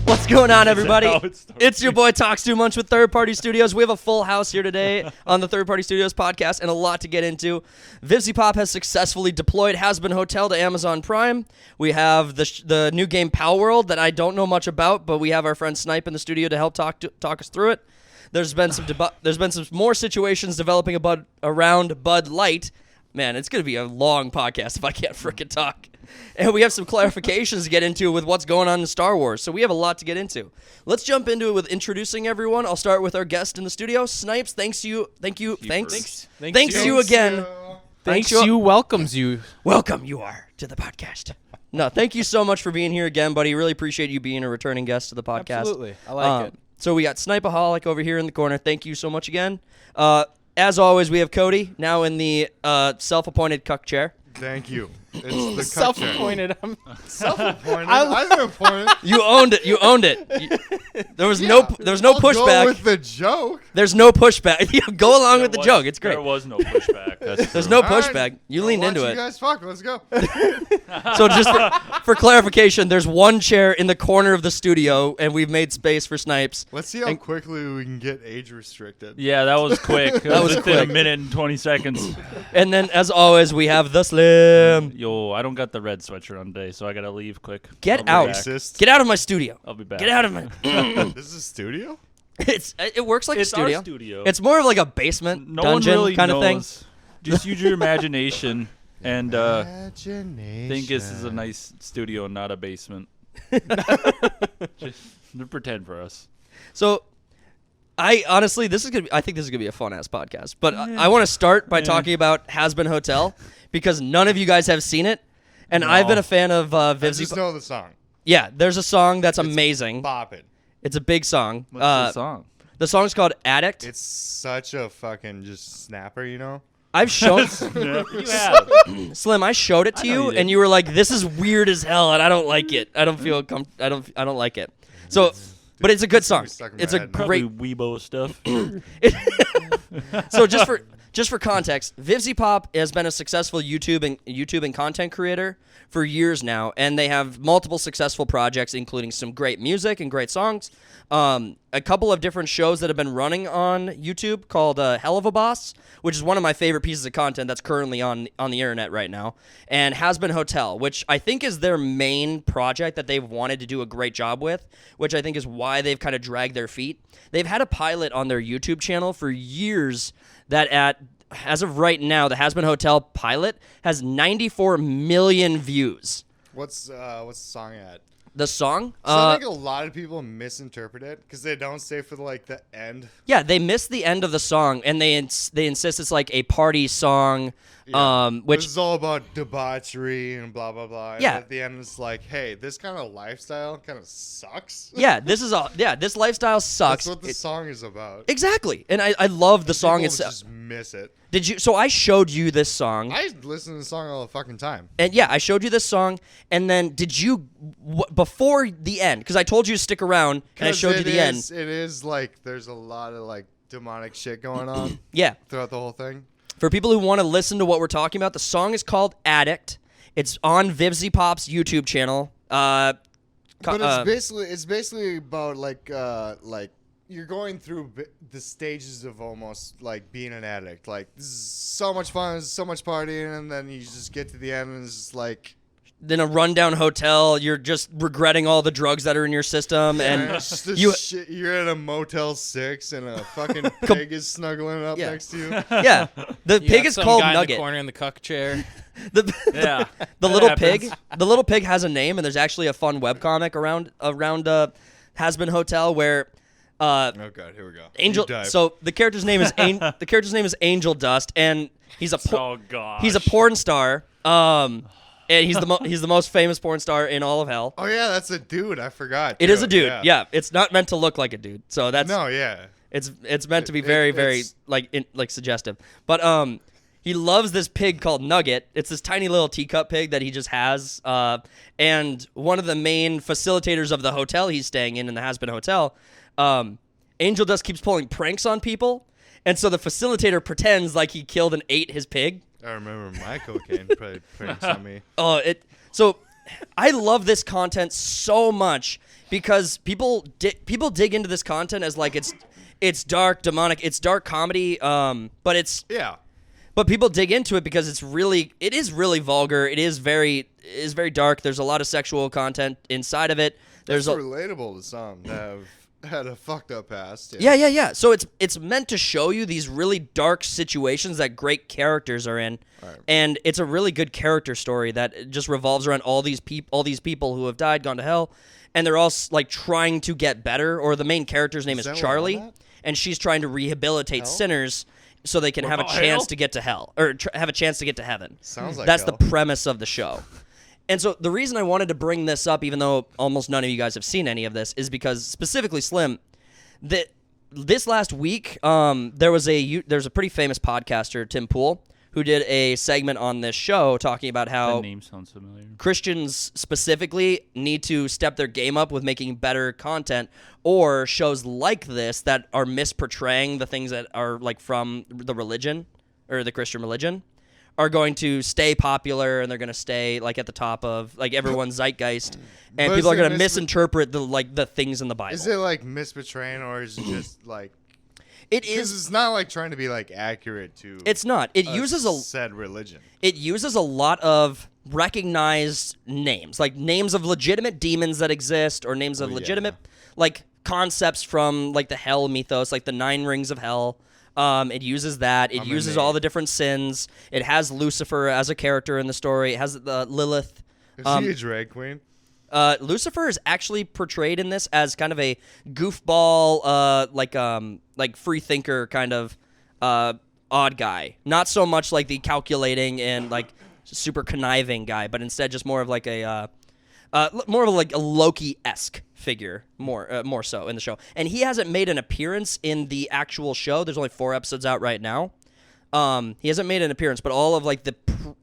What's going on, everybody? It's your boy Talks Too Much with Third Party Studios. We have a full house here today on the Third Party Studios podcast and a lot to get into. Vivzy has successfully deployed Hazbin Hotel to Amazon Prime. We have the new game Palworld that I don't know much about, but we have our friend Snipe in the studio to help talk us through it. There's been some more situations developing around BudLight. Man, it's going to be a long podcast if I can't frickin' talk. And we have some clarifications to get into with what's going on in Star Wars. So we have a lot to get into. Let's jump into it with introducing everyone. I'll start with our guest in the studio, Snipes. Thanks you again. Welcomes you. Welcome you are to the podcast. No, thank you so much for being here again, buddy. Really appreciate you being a returning guest to the podcast. Absolutely. I like it. So we got Snipeaholic over here in the corner. Thank you so much again. As always, we have Cody now in the self-appointed cuck chair. Thank you. It's the Self-appointed. I'm self-appointed. I've been appointed. You owned it. There was no pushback. Go with the joke. There's no pushback. Go along with the joke. It's great. There was no pushback. There's no pushback. You leaned into it. You guys fuck. Let's go. So just for clarification, there's one chair in the corner of the studio, and we've made space for Snipes. Let's see how quickly we can get age restricted. Yeah, that was quick. That was within quick. a minute and 20 seconds. And then, as always, we have the Slim. Yo, I don't got the red sweatshirt on today, so I gotta leave quick. Get I'll be out. back. Racist. Get out of my studio. I'll be back. Get out of my... This is a studio? It works like It's a studio. our studio. It's more of like a basement No dungeon one really kind of thing. knows. Just use your imagination and Imagination. think this is a nice studio and not a basement. Just pretend for us. So, I think this is gonna be a fun ass podcast. But I want to start by talking about Hazbin Hotel because none of you guys have seen it, and No. I've been a fan of I Vivzy. just know the song. Yeah, there's a song that's amazing. Bop it. It's a big song. What's the song? The song's called Addict. It's such a fucking just snapper, you know? I've shown You have. Slim. I showed it to I know you, you did. and you were like, "This is weird as hell, and I don't like it. I don't feel I don't like it." So, but it's a good song. Stuck in my It's a head now. Probably great. Weibo stuff. So just for context, Vivzy has been a successful YouTube and content creator for years now, and they have multiple successful projects, including some great music and great songs. A couple of different shows that have been running on YouTube called Hell of a Boss, which is one of my favorite pieces of content that's currently on the internet right now, and Hazbin Hotel, which I think is their main project that they've wanted to do a great job with, which I think is why they've kind of dragged their feet. They've had a pilot on their YouTube channel for years that as of right now, the Hazbin Hotel pilot has 94 million views. What's the song at? The song? So I think a lot of people misinterpret it because they don't stay for the end. Yeah, they missed the end of the song, and they insist it's like a party song, Yeah. which It's all about debauchery and blah blah blah. Yeah. And at the end, it's like, hey, this kind of lifestyle kind of sucks. this lifestyle sucks. That's what the song is about. Exactly, and I love the song People itself. just miss it. Did you? So I showed you this song. I listen to the song all the fucking time. And yeah, I showed you this song, and then did you before the end? Because I told you to stick around, and I showed you the end. It is like there's a lot of demonic shit going on Yeah, throughout the whole thing. for people who want to listen to what we're talking about, the song is called "Addict." It's on Vivzy Pop's YouTube channel. But it's basically about you're going through the stages of almost like being an addict. Like this is so much fun, this is so much partying, and then you just get to the end and it's just like. in a rundown hotel, you're just regretting all the drugs that are in your system, and It's just this you- shit. You're at a Motel 6 and a fucking pig is snuggling up Yeah. next to you. yeah, the You pig got is some called guy in the Nugget. corner in the cuck chair. The Yeah. the That little happens. pig, the little pig has a name, and there's actually a fun webcomic around Hazbin Hotel where. Oh god, here we go. Angel. Deep dive. So the character's name is Angel Dust, and he's a Oh gosh. he's a porn star. And he's the most famous porn star in all of hell. Oh yeah, that's a dude. I forgot. It is too. a dude. Yeah, it's not meant to look like a dude. So that's No, yeah. it's meant to be very very suggestive. But he loves this pig called Nugget. It's this tiny little teacup pig that he just has. And one of the main facilitators of the hotel he's staying in the Hazbin Hotel, Angel Dust keeps pulling pranks on people. And so the facilitator pretends like he killed and ate his pig. I remember my cocaine pranks on me. So I love this content so much because people dig into this content as like it's dark, demonic, it's dark comedy, but it's But people dig into it because it is really vulgar. It is very dark. There's a lot of sexual content inside of it. It's relatable to some that have had a fucked up past. Yeah. So it's meant to show you these really dark situations that great characters are in, and it's a really good character story that just revolves around all these people who have died, gone to hell, and they're all like trying to get better. Or the main character's name is Charlie, and she's trying to rehabilitate sinners so they can have a chance to get to hell, or have a chance to get to heaven. Sounds like that's the premise of the show. And so the reason I wanted to bring this up, even though almost none of you guys have seen any of this, is because specifically Slim, that this last week there's a pretty famous podcaster, Tim Pool, who did a segment on this show talking about how that name sounds familiar. Christians specifically need to step their game up with making better content, or shows like this that are misportraying the things that are like from the religion or the Christian religion are going to stay popular, and they're going to stay like at the top of like everyone's zeitgeist, and people are going to misinterpret the things in the Bible. Is it like misportraying, or is it just like? It is. It's not like trying to be like accurate to. It's not. It uses said religion. It uses a lot of recognized names, like names of legitimate demons that exist, or names of legitimate like concepts from like the hell mythos, like the 9 rings of hell. It uses that. It uses all the different sins. It has Lucifer as a character in the story. It has Lilith. Is she a drag queen? Lucifer is actually portrayed in this as kind of a goofball, like free thinker kind of odd guy. Not so much like the calculating and like super conniving guy, but instead just more of like a Loki-esque figure, more so in the show. And he hasn't made an appearance in the actual show. There's only 4 episodes out right now. He hasn't made an appearance, but all of like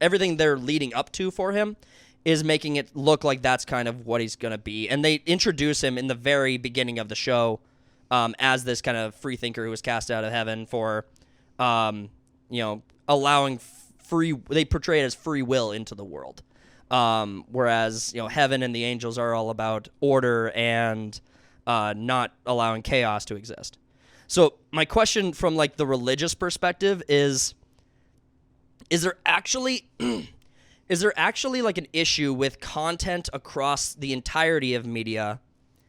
everything they're leading up to for him is making it look like that's kind of what he's gonna be. And they introduce him in the very beginning of the show as this kind of free thinker who was cast out of heaven for, allowing free. They portray it as free will into the world. Whereas, heaven and the angels are all about order and not allowing chaos to exist. So my question from like the religious perspective is there actually like an issue with content across the entirety of media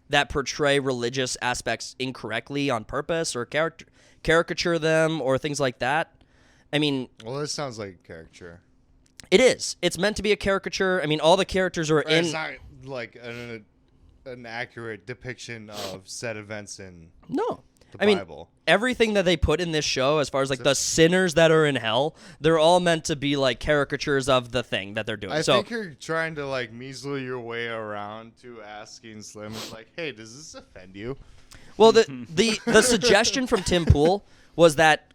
that portray religious aspects incorrectly on purpose, or caricature them, or things like that? I mean, well, this sounds like a caricature. It is. It's meant to be a caricature. I mean, all the characters are in. It's not like an accurate depiction of said events in the Bible. Mean, everything that they put in this show, as far as like the sinners that are in hell, they're all meant to be like caricatures of the thing that they're doing. I think you're trying to like measly your way around to asking Slim, like, hey, does this offend you? Well, the suggestion from Tim Pool was that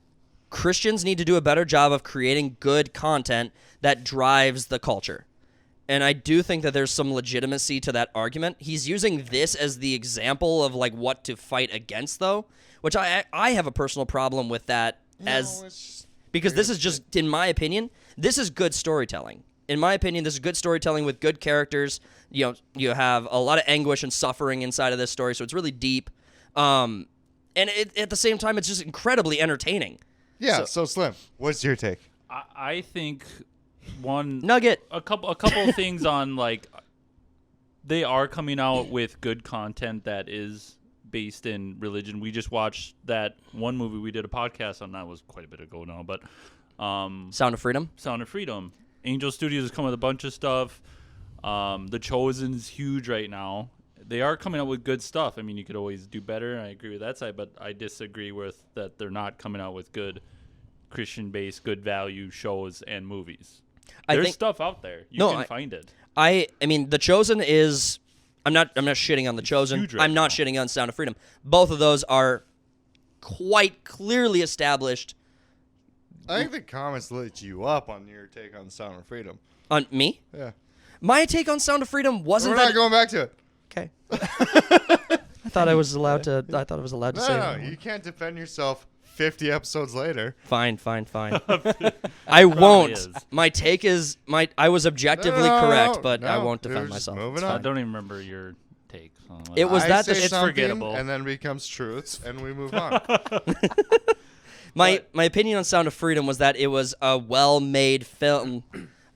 Christians need to do a better job of creating good content that drives the culture. And I do think that there's some legitimacy to that argument. He's using this as the example of like what to fight against, though, which I have a personal problem with that, because this is just, in my opinion, this is good storytelling. In my opinion, this is good storytelling with good characters. You have a lot of anguish and suffering inside of this story, so it's really deep. And at the same time, it's just incredibly entertaining. Yeah. So Slim, what's your take? I think one nugget, a couple of things on like they are coming out with good content that is based in religion. We just watched that one movie we did a podcast on. That was quite a bit ago now, but Sound of Freedom. Sound of Freedom. Angel Studios has come with a bunch of stuff. The Chosen's huge right now. They are coming out with good stuff. I mean, you could always do better. I agree with that side, but I disagree with that they're not coming out with good Christian-based, good value shows and movies. There's stuff out there. You can find it. I mean, The Chosen is. I'm not shitting on The Chosen. I'm not shitting on Sound of Freedom. Both of those are quite clearly established. I think the comments lit you up on your take on Sound of Freedom. On me? Yeah. My take on Sound of Freedom wasn't. We're not going back to it. Okay. I thought I was allowed to. I thought I was allowed to say. No, you can't defend yourself 50 episodes later. Fine. I won't. is. My take is I was objectively correct, but I won't we're defend just myself. moving It's on. I fine. don't even remember your take. So It was I that say the- it's something, forgettable. and then becomes truths, and we move on. My opinion on Sound of Freedom was that it was a well-made film,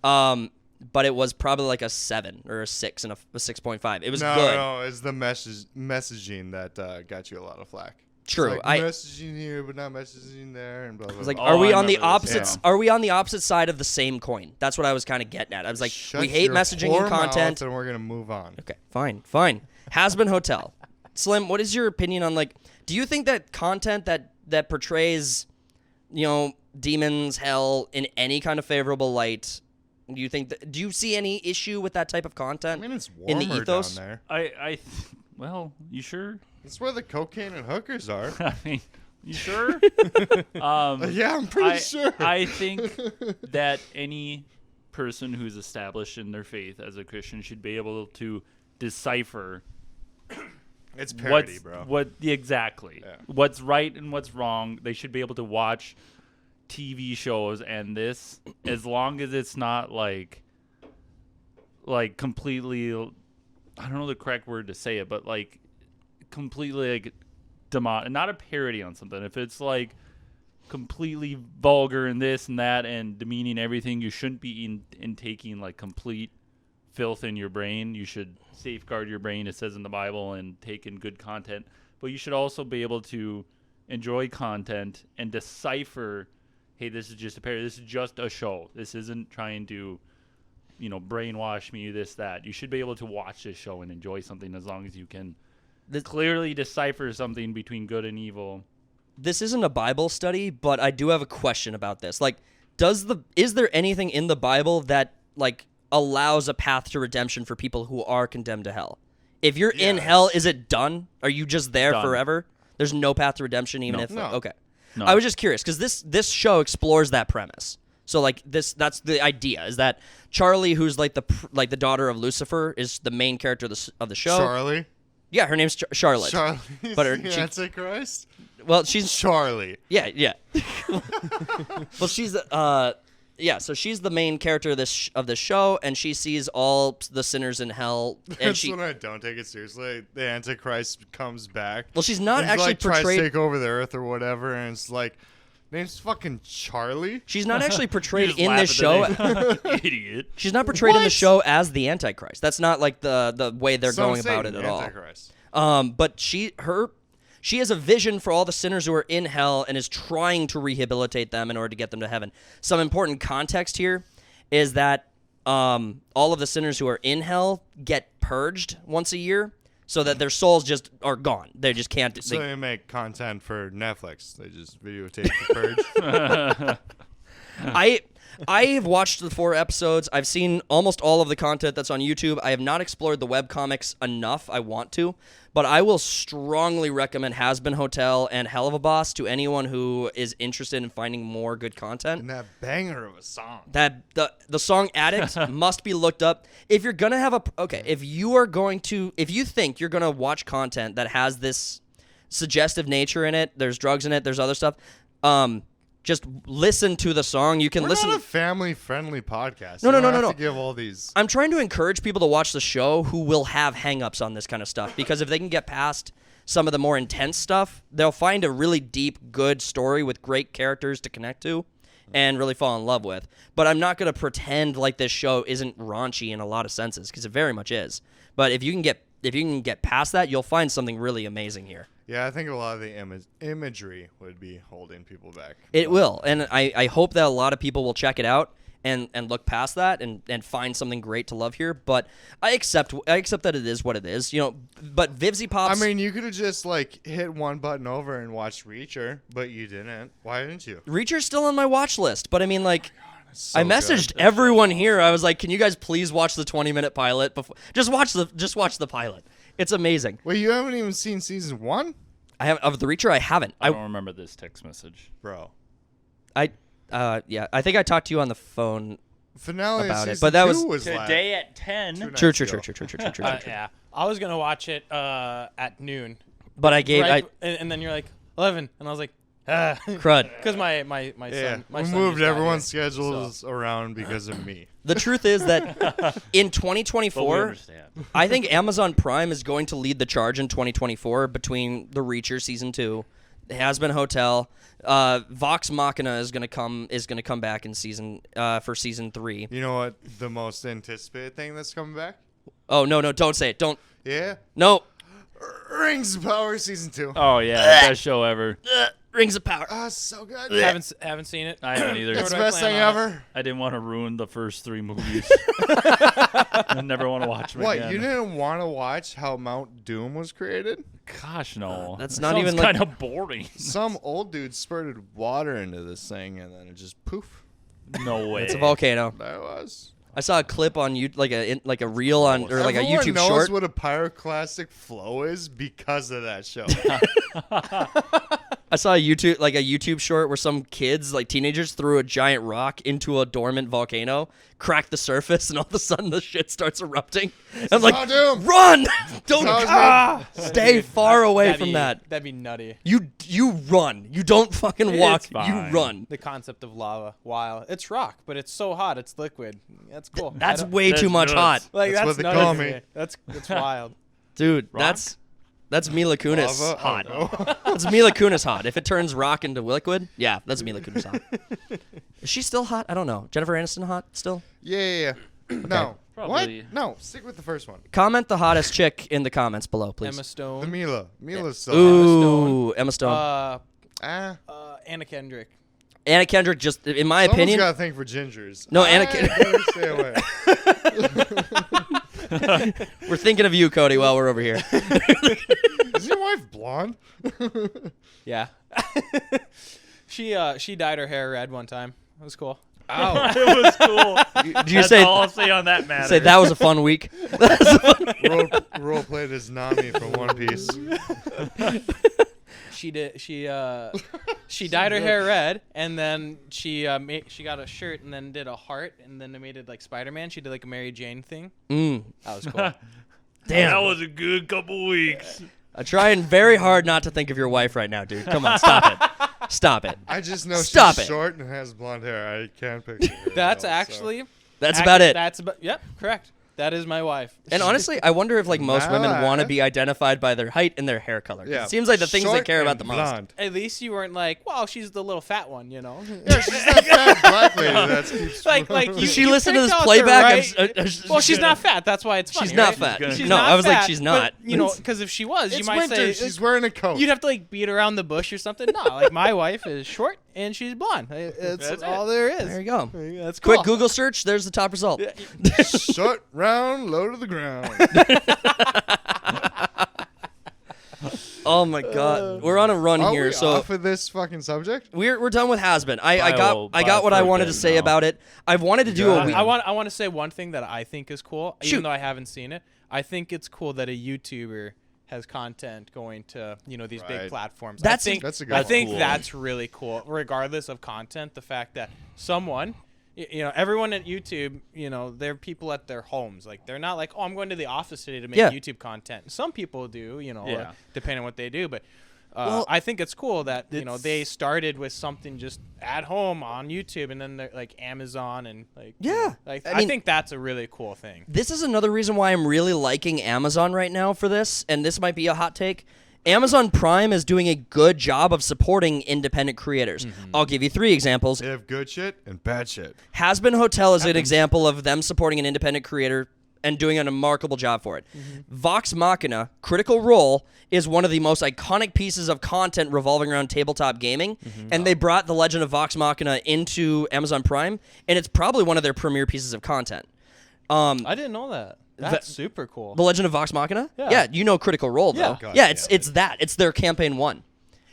but it was probably like a 7 or a 6 and a 6.5. It was good. No, it's the messaging that got you a lot of flack. True. It's like messaging here, but not messaging there, and blah blah. I was like, blah. are we I on the remember this, opposite? yeah. Are we on the opposite side of the same coin? That's what I was kind of getting at. I was like, Shut we hate your messaging whore and content. mouth, and we're gonna move on. Okay, fine. Hazbin Hotel. Slim, what is your opinion on, like, do you think that content that portrays, demons, hell in any kind of favorable light, do you see any issue with that type of content? I mean, it's in warmer the ethos? down there. Well, you sure? That's where the cocaine and hookers are. I mean, you sure? Yeah, I'm pretty sure. I think that any person who's established in their faith as a Christian should be able to decipher It's parody, bro. Exactly. Yeah. What's right and what's wrong. They should be able to watch TV shows and this, as long as it's not like completely, I don't know the correct word to say it, but like completely like not a parody on something. If it's like completely vulgar and this and that and demeaning everything, you shouldn't be intaking like complete filth in your brain. You should safeguard your brain, it says in the Bible, and take in good content. But you should also be able to enjoy content and decipher, hey, this is just a parody. This is just a show. This isn't trying to, brainwash me, this, that. You should be able to watch this show and enjoy something as long as you can clearly decipher something between good and evil. This isn't a Bible study, but I do have a question about this. Like, is there anything in the Bible that, like, allows a path to redemption for people who are condemned to hell? If you're in hell, is it done? Are you just there Done. forever? There's no path to redemption, even No. if No. okay. No. I was just curious because this show explores that premise. So like that's the idea, is that Charlie, who's like the daughter of Lucifer, is the main character of the show. Charlie. Yeah, her name's Charlotte. Charlie. But her- the she- Antichrist. Well, she's Charlie. yeah. Well, she's so she's the main character of this show, and she sees all the sinners in hell, and That's when I don't take it seriously. The Antichrist comes back. Well, she's not and actually like, tries to portrayed. take over the earth or whatever, and it's like, name's fucking Charlie. She's not actually You portrayed just in laugh this at show. the name. Idiot. She's not portrayed in the What? show as the Antichrist. That's not like the way they're Son of going about it Satan, at all. Antichrist. But she has a vision for all the sinners who are in hell and is trying to rehabilitate them in order to get them to heaven. Some important context here is that all of the sinners who are in hell get purged once a year, so that their souls just are gone. They just can't. So they make content for Netflix. They just videotape the purge. I have watched the 4 episodes. I've seen almost all of the content that's on YouTube. I have not explored the webcomics enough. I want to. But I will strongly recommend Hazbin Hotel and Hell of a Boss to anyone who is interested in finding more good content. And that banger of a song. That the song Addict must be looked up. If you're going to have if you think you're going to watch content that has this suggestive nature in it, there's drugs in it, there's other stuff, just listen to the song. You can We're listen. not a family-friendly podcast. No, You no, don't no, have no. to give all these. I'm trying to encourage people to watch the show who will have hang-ups on this kind of stuff, because if they can get past some of the more intense stuff, they'll find a really deep, good story with great characters to connect to and really fall in love with. But I'm not going to pretend like this show isn't raunchy in a lot of senses, because it very much is. But if you can get past that, you'll find something really amazing here. Yeah, I think a lot of the imagery would be holding people back. It will, and I hope that a lot of people will check it out and look past that and find something great to love here. But I accept that it is what it is, But Vivzy Pops. I mean, you could have just like hit one button over and watched Reacher, but you didn't. Why didn't you? Reacher's still on my watch list, but I mean, like, So I messaged good. everyone here. I was like, "Can you guys please watch the 20-minute pilot before? Just watch the pilot. It's amazing." Wait, you haven't even seen season 1, I have of the Reacher. I haven't. I don't remember this text message. bro. I think I talked to you on the phone. Finale About it, of season but that 2 was Today at 10. Two nights True. ago. Yeah. I was going to watch it at noon. But I gave And then you're like, 11. And I was like, Crud. Because my Yeah, son. My we son moved just got everyone's here, schedules around because of me. The truth is that in But we 2024, understand. I think Amazon Prime is going to lead the charge in 2024 between The Reacher season 2, The Hazbin Hotel, Vox Machina is going to come back in for season 3. You know what? The most anticipated thing that's coming back? Oh no, don't say it. Don't. Yeah, No. Rings of Power season 2. Oh yeah, best show ever. Rings of Power. Ah, so good. haven't seen it. I haven't either. It's the Where do I best plan thing on it? ever. I didn't want to ruin the first 3 movies. I never want to watch them What? again. You didn't want to watch how Mount Doom was created? Gosh, no. That's That not sounds even like- kind of boring. Some old dude spurted water into this thing, and then it just poof. No way. It's a volcano. There it was. I saw a clip on like a reel on or like Everyone a YouTube knows short. what a pyroclastic flow is because of that show. I saw a YouTube short where some kids, like teenagers, threw a giant rock into a dormant volcano, cracked the surface, and all of a sudden the shit starts erupting. I'm like, Mount Doom. run! Don't Sounds stay far away from that. That'd be nutty. You run. You don't fucking walk. It's You fine. run. The concept of lava. Wow, it's rock, but it's so hot, it's liquid. That's cool. That's I don't- way That's too much nuts. hot, like That's that's what they nutty call to me. That's wild. dude. Rock? That's Mila Kunis Lava? hot. I don't know. That's Mila Kunis hot. If it turns rock into liquid, yeah, that's Mila Kunis hot. Is she still hot? I don't know. Jennifer Aniston hot still? Yeah. No. Probably. What? No. Stick with the first one. Comment the hottest chick in the comments below, please. Emma The Stone. Mila. Mila's still Ooh, Emma Stone. Ah. Anna Kendrick. Anna Kendrick, just in my Someone's opinion. got a thing for gingers. No, Anna Kendrick. Stay away. We're thinking of you, Cody, while we're over here. Is your wife blonde? Yeah. She dyed her hair red one time. It was cool. Oh, It was cool. do you That's say all I'll say on that matter. say that was a fun week? Role played as Nami from One Piece. She did. She dyed her hair red, and then she got a shirt, and then did a heart, and then they made it like Spider-Man. She did like a Mary Jane thing. Mm, That was cool. damn. That was a good couple weeks. I'm trying very hard not to think of your wife right now, dude. Come on, stop it. Stop it. I just know Stop she's it. short and has blonde hair. I can't picture her. That's though, so. actually. That's about it. That's about. Yep, correct. That is my wife. And honestly, I wonder if like most women want to Nah. be identified by their height and their hair color. 'Cause Yeah. It seems like the things they Short care about and the most. blonde. At least you weren't like, well, she's the little fat one, you know. Yeah, she's that fat black lady that keeps. like Did you, she you listen to picked this out the playback? right- well, she's not fat. That's why it's funny. She's not right? fat. She's No, not I was like, fat, she's but, not. you know, because if she was, you It's might winter. say She's wearing a coat. you'd have to like beat around the bush or something. No, like my wife is short and she's blonde. It's That's all there is. There you go. That's cool. Quick Google search. There's the top result. Short, round, low to the ground. Oh my God, we're on a run Are here. we So off of this fucking subject? we're done with Hazbin. I will got what I buy wanted to Furby say now. about it. I've wanted to do got a it. week. I want to say one thing that I think is cool, Shoot. even though I haven't seen it. I think it's cool that a YouTuber has content going to these big Right. platforms. That's- I think That's a good I one. think Cool. that's really cool. Regardless of content, the fact that someone, everyone at YouTube, they're people at their homes. Like they're not like, oh, I'm going to the office today to make Yeah. YouTube content. Some people do, Yeah. depending on what they do, but. Well, I think it's cool that it's- they started with something just at home on YouTube, and then they're like Amazon and like Yeah. like I I mean- think that's a really cool thing. This is another reason why I'm really liking Amazon right now for this, and this might be a hot take. Amazon Prime is doing a good job of supporting independent creators. I'll give you 3 examples. They have good shit and bad shit. Hazbin Hotel is an example of them supporting an independent creator and doing a remarkable job for it. Vox Machina, Critical Role, is one of the most iconic pieces of content revolving around tabletop gaming, and they brought The Legend of Vox Machina into Amazon Prime, and it's probably one of their premier pieces of content. I didn't know that. That's super cool. The Legend of Vox Machina? Yeah. you know Critical Role, though. Yeah. God, Yeah, it's that. It's their campaign 1.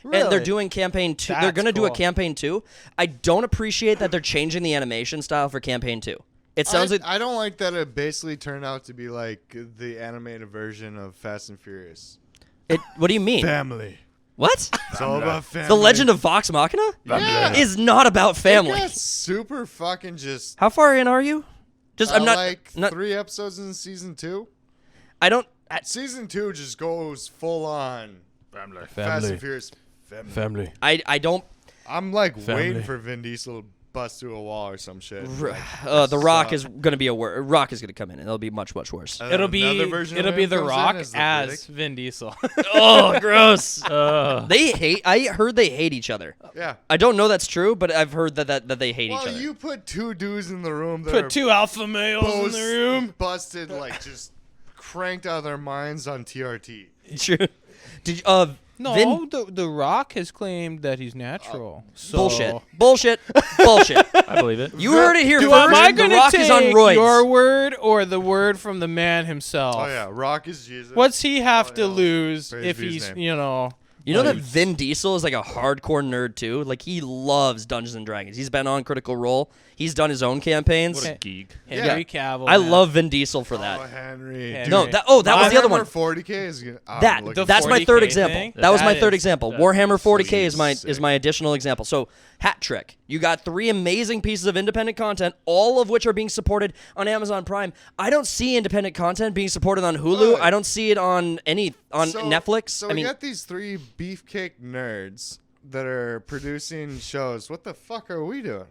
And they're Really? doing campaign 2. They're That's going to do a cool. campaign 2. I don't appreciate that they're changing the animation style for campaign 2. It sounds like I don't like that it basically turned out to be like the animated version of Fast and Furious. what do you mean? Family. What? It's all about family. The Legend of Vox Machina Yeah. is not about family. It got super fucking just. How far in are you? Just I'm not like not 3 episodes in season 2. I don't Season 2 just goes full on Family. Fast and Furious Family. I don't. I'm like Family. waiting for Vin Diesel to bust through a wall or some shit. The Rock is gonna be Rock is gonna come in and it'll be much worse. It'll be The Rock as the Vin Diesel. Oh, gross. I heard they hate each other. Yeah. I don't know that's true, but I've heard that they hate each Well, other. you put two dudes in the room that Put are 2 alpha males in the room. busted, like just cranked out of their minds on TRT. True. Did No, the Rock has claimed that he's natural. So Bullshit. I believe it. You heard it here Am first. I The going to Rock is on take roids. your word or the word from the man himself? Oh yeah, Rock is Jesus. What's he have to yeah. lose Praise if be his he's, name. You know that Vin Diesel is like a hardcore nerd too? Like he loves Dungeons and Dragons. He's been on Critical Role. He's done his own campaigns. What a geek. Henry Cavill. I man. love Vin Diesel for Oh, that. Henry. Henry. Dude, No, that was the other one. 40K is gonna, That's The my third 40K example. thing? That was my That third is- example. that's Warhammer 40K is sick. my additional example. So hat trick. You got 3 amazing pieces of independent content, all of which are being supported on Amazon Prime. I don't see independent content being supported on Hulu. Right. I don't see it on Netflix. So I mean, we got these 3 beefcake nerds that are producing shows. What the fuck are we doing?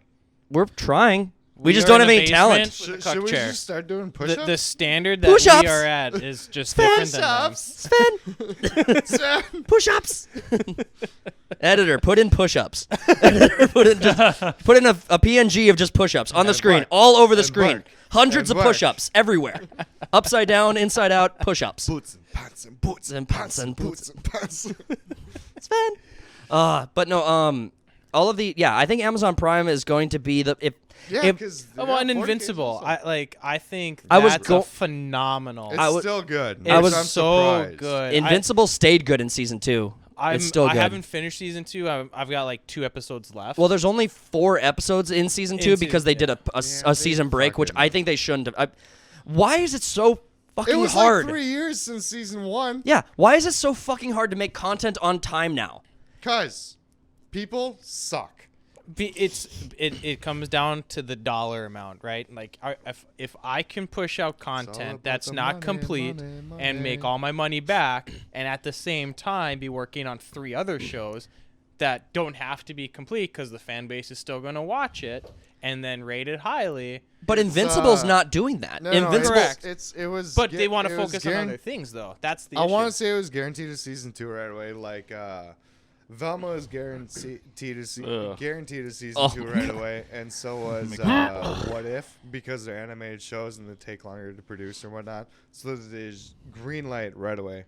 we're trying. We just are don't in have the any talent. basement with a Should cuck we chair. just start doing push-ups? The standard that Push-ups. we are at is just different than them. Sven, push-ups. Editor, put in push-ups. Editor, put in a PNG of just push-ups on the screen, bark. all over the And screen. bark. Hundreds And of bark. push-ups everywhere. Upside down, inside out, push-ups. Boots and pants and boots And pants and boots and pants. Sven. But no, all of I think Amazon Prime is going to be Yeah, because And Invincible. I think I was that's a phenomenal. It's still good. It's was I'm so surprised. good. Invincible stayed good in season 2. It's still good. I haven't finished season 2. I've got like 2 episodes left. Well, there's only 4 episodes in season 2 because they did a they season break, which fucking- I think they shouldn't have. Why is it so fucking It was hard? like 3 years since season 1. Yeah, why is it so fucking hard to make content on time now? Cause people suck. It comes down to the dollar amount, right? Like if I can push out about content that's the not money, complete money, and make all my money back, and at the same time be working on 3 other shows that don't have to be complete because the fan base is still going to watch it and then rate it highly. But Invincible's not doing that. No, Invincible. Correct. It was. But they want to it was focus on other things, though. That's the I issue. want to say it was guaranteed to season 2 right away. Like Velma is guaranteed to season 2 right away, and so was What If, because they're animated shows and they take longer to produce or whatnot. So there's green light right away.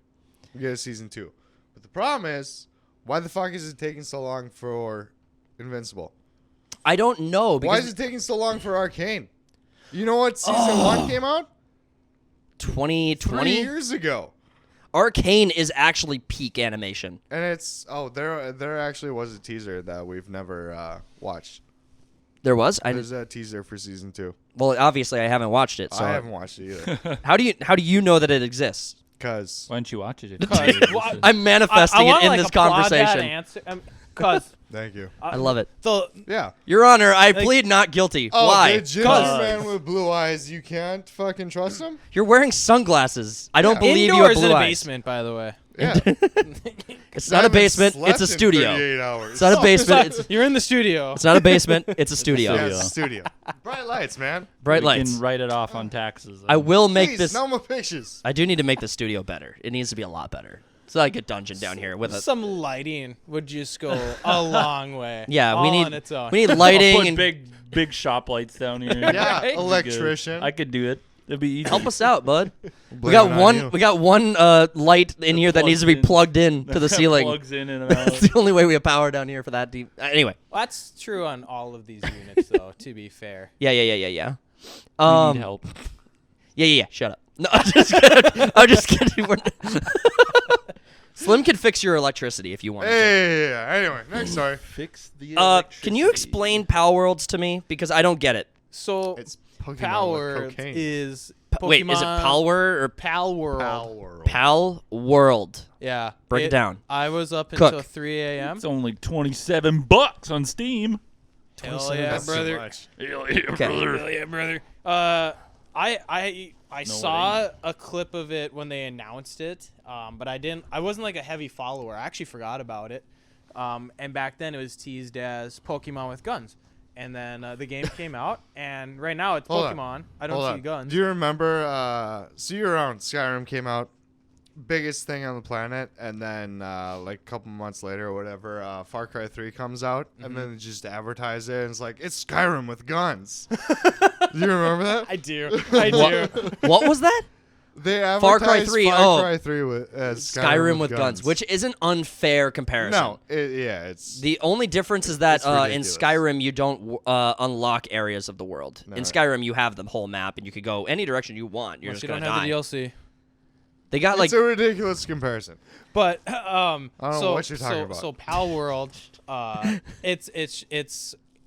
We get a season 2. But the problem is, why the fuck is it taking so long for Invincible? I don't know. Why Because is it taking so long for Arcane? You know what season 1 came out? 3 2020? years ago. Arcane is actually peak animation. And it's there actually was a teaser that we've never watched. There was? There's a teaser for season 2. Well, obviously I haven't watched it. So I haven't watched it either. How do you know that it exists? Cause Why don't you watch it? I'm manifesting it in like this applaud that conversation. answer, because thank you. I love it. Yeah. Your Honor, I plead not guilty. Oh, Why? the ginger man with blue eyes, you can't fucking trust him? You're wearing sunglasses. I don't Yeah. believe you indoors have in blue a eyes. basement, by the way. Yeah. It's not a basement. It's a studio. It's not a basement. It's You're in the studio. not a basement. It's a studio. Yeah, it's a studio. Bright lights, man. Bright We lights. can write it off on taxes. I will make Please, this. no more pictures. I do need to make the studio better. It needs to be a lot better. It's like a dungeon down here with a. Some lighting would just go a long way. Yeah, all we need on its own. we need I'll lighting put and big shop lights down here. Yeah, Right? electrician. I could do it. It'd be easy. help us out, bud. We Blame got it on one. you. We got one light in here that needs to be Plugged in. plugged in to the ceiling. Plugs in and That's out. the only way we have power down here for that deep. Anyway, That's true on all of these units, though. To be fair. yeah. We need help. Yeah. Shut up. No, I'm just kidding. I'm just kidding. Slim can fix your electricity if you want. Hey, anyway, next story. Fix the Can you explain Palworlds to me because I don't get it? So It's Pokemon Power with cocaine. is Pokemon. Wait, is it Palwor or Palworld? Palworld? Yeah. Break it down. I was up Cook. until 3 a.m. It's only $27 on Steam. Hell yeah, That's too brother. much. Hell yeah, Okay. brother. Hell yeah, brother. I saw a clip of it when they announced it, but I wasn't like a heavy follower. I actually forgot about it. And back then it was teased as Pokemon with guns. And then the game came out, and right now it's Hold Pokemon. on. I don't see guns. Do you remember? So you're around. Skyrim came out, biggest thing on the planet, and then like a couple months later or whatever, Far Cry 3 comes out, and then they just advertise it, and it's like it's Skyrim with guns. Do you remember that? I do. I do. What was that? They advertised Far Cry 3. Far Cry 3 with Skyrim with guns, which is an unfair comparison. No, it's The only difference is that It's in ridiculous. Skyrim you don't unlock areas of the world. No. In Skyrim you have the whole map and you could go any direction you want. You're Unless just you gonna don't have die. the DLC. They got like it's a ridiculous comparison. But I don't know what you're talking about. So Palworld,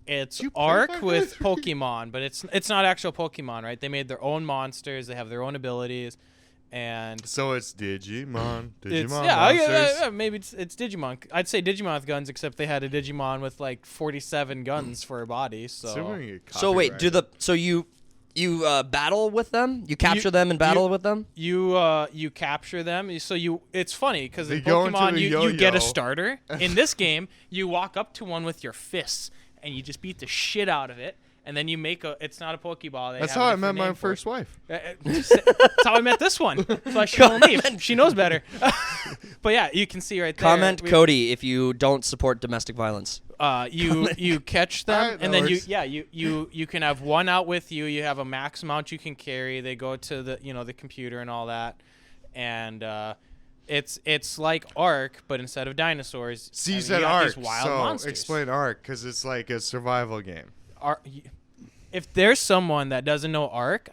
it's You play Ark Far with Cry 3? Pokemon, but it's not actual Pokemon, right? They made their own monsters. They have their own abilities, and So it's Digimon. it's Digimon yeah, monsters. maybe it's Digimon. I'd say Digimon with guns, except they had a Digimon with like 47 guns for a body. So wait, you battle with them? You capture them and battle with them? You capture them. So it's funny because They in go into Pokemon the you get yo-yo. a starter. In this game, you walk up to one with your fists and you just beat the shit out of it. And then you make it's not a Pokeball. They That's have how a I met different my name for it. first wife. That's how I met this one. So she won't leave. She knows better. But yeah, you can see right there. Comment Cody if you don't support domestic violence. You catch them, Alright, and that then works. you can have one out with you. You have a max amount you can carry. They go to the computer and all that, and it's like Ark, but instead of dinosaurs, See, you you said got Ark, these wild so monsters. explain Ark, because it's like a survival game. If there's someone that doesn't know Ark,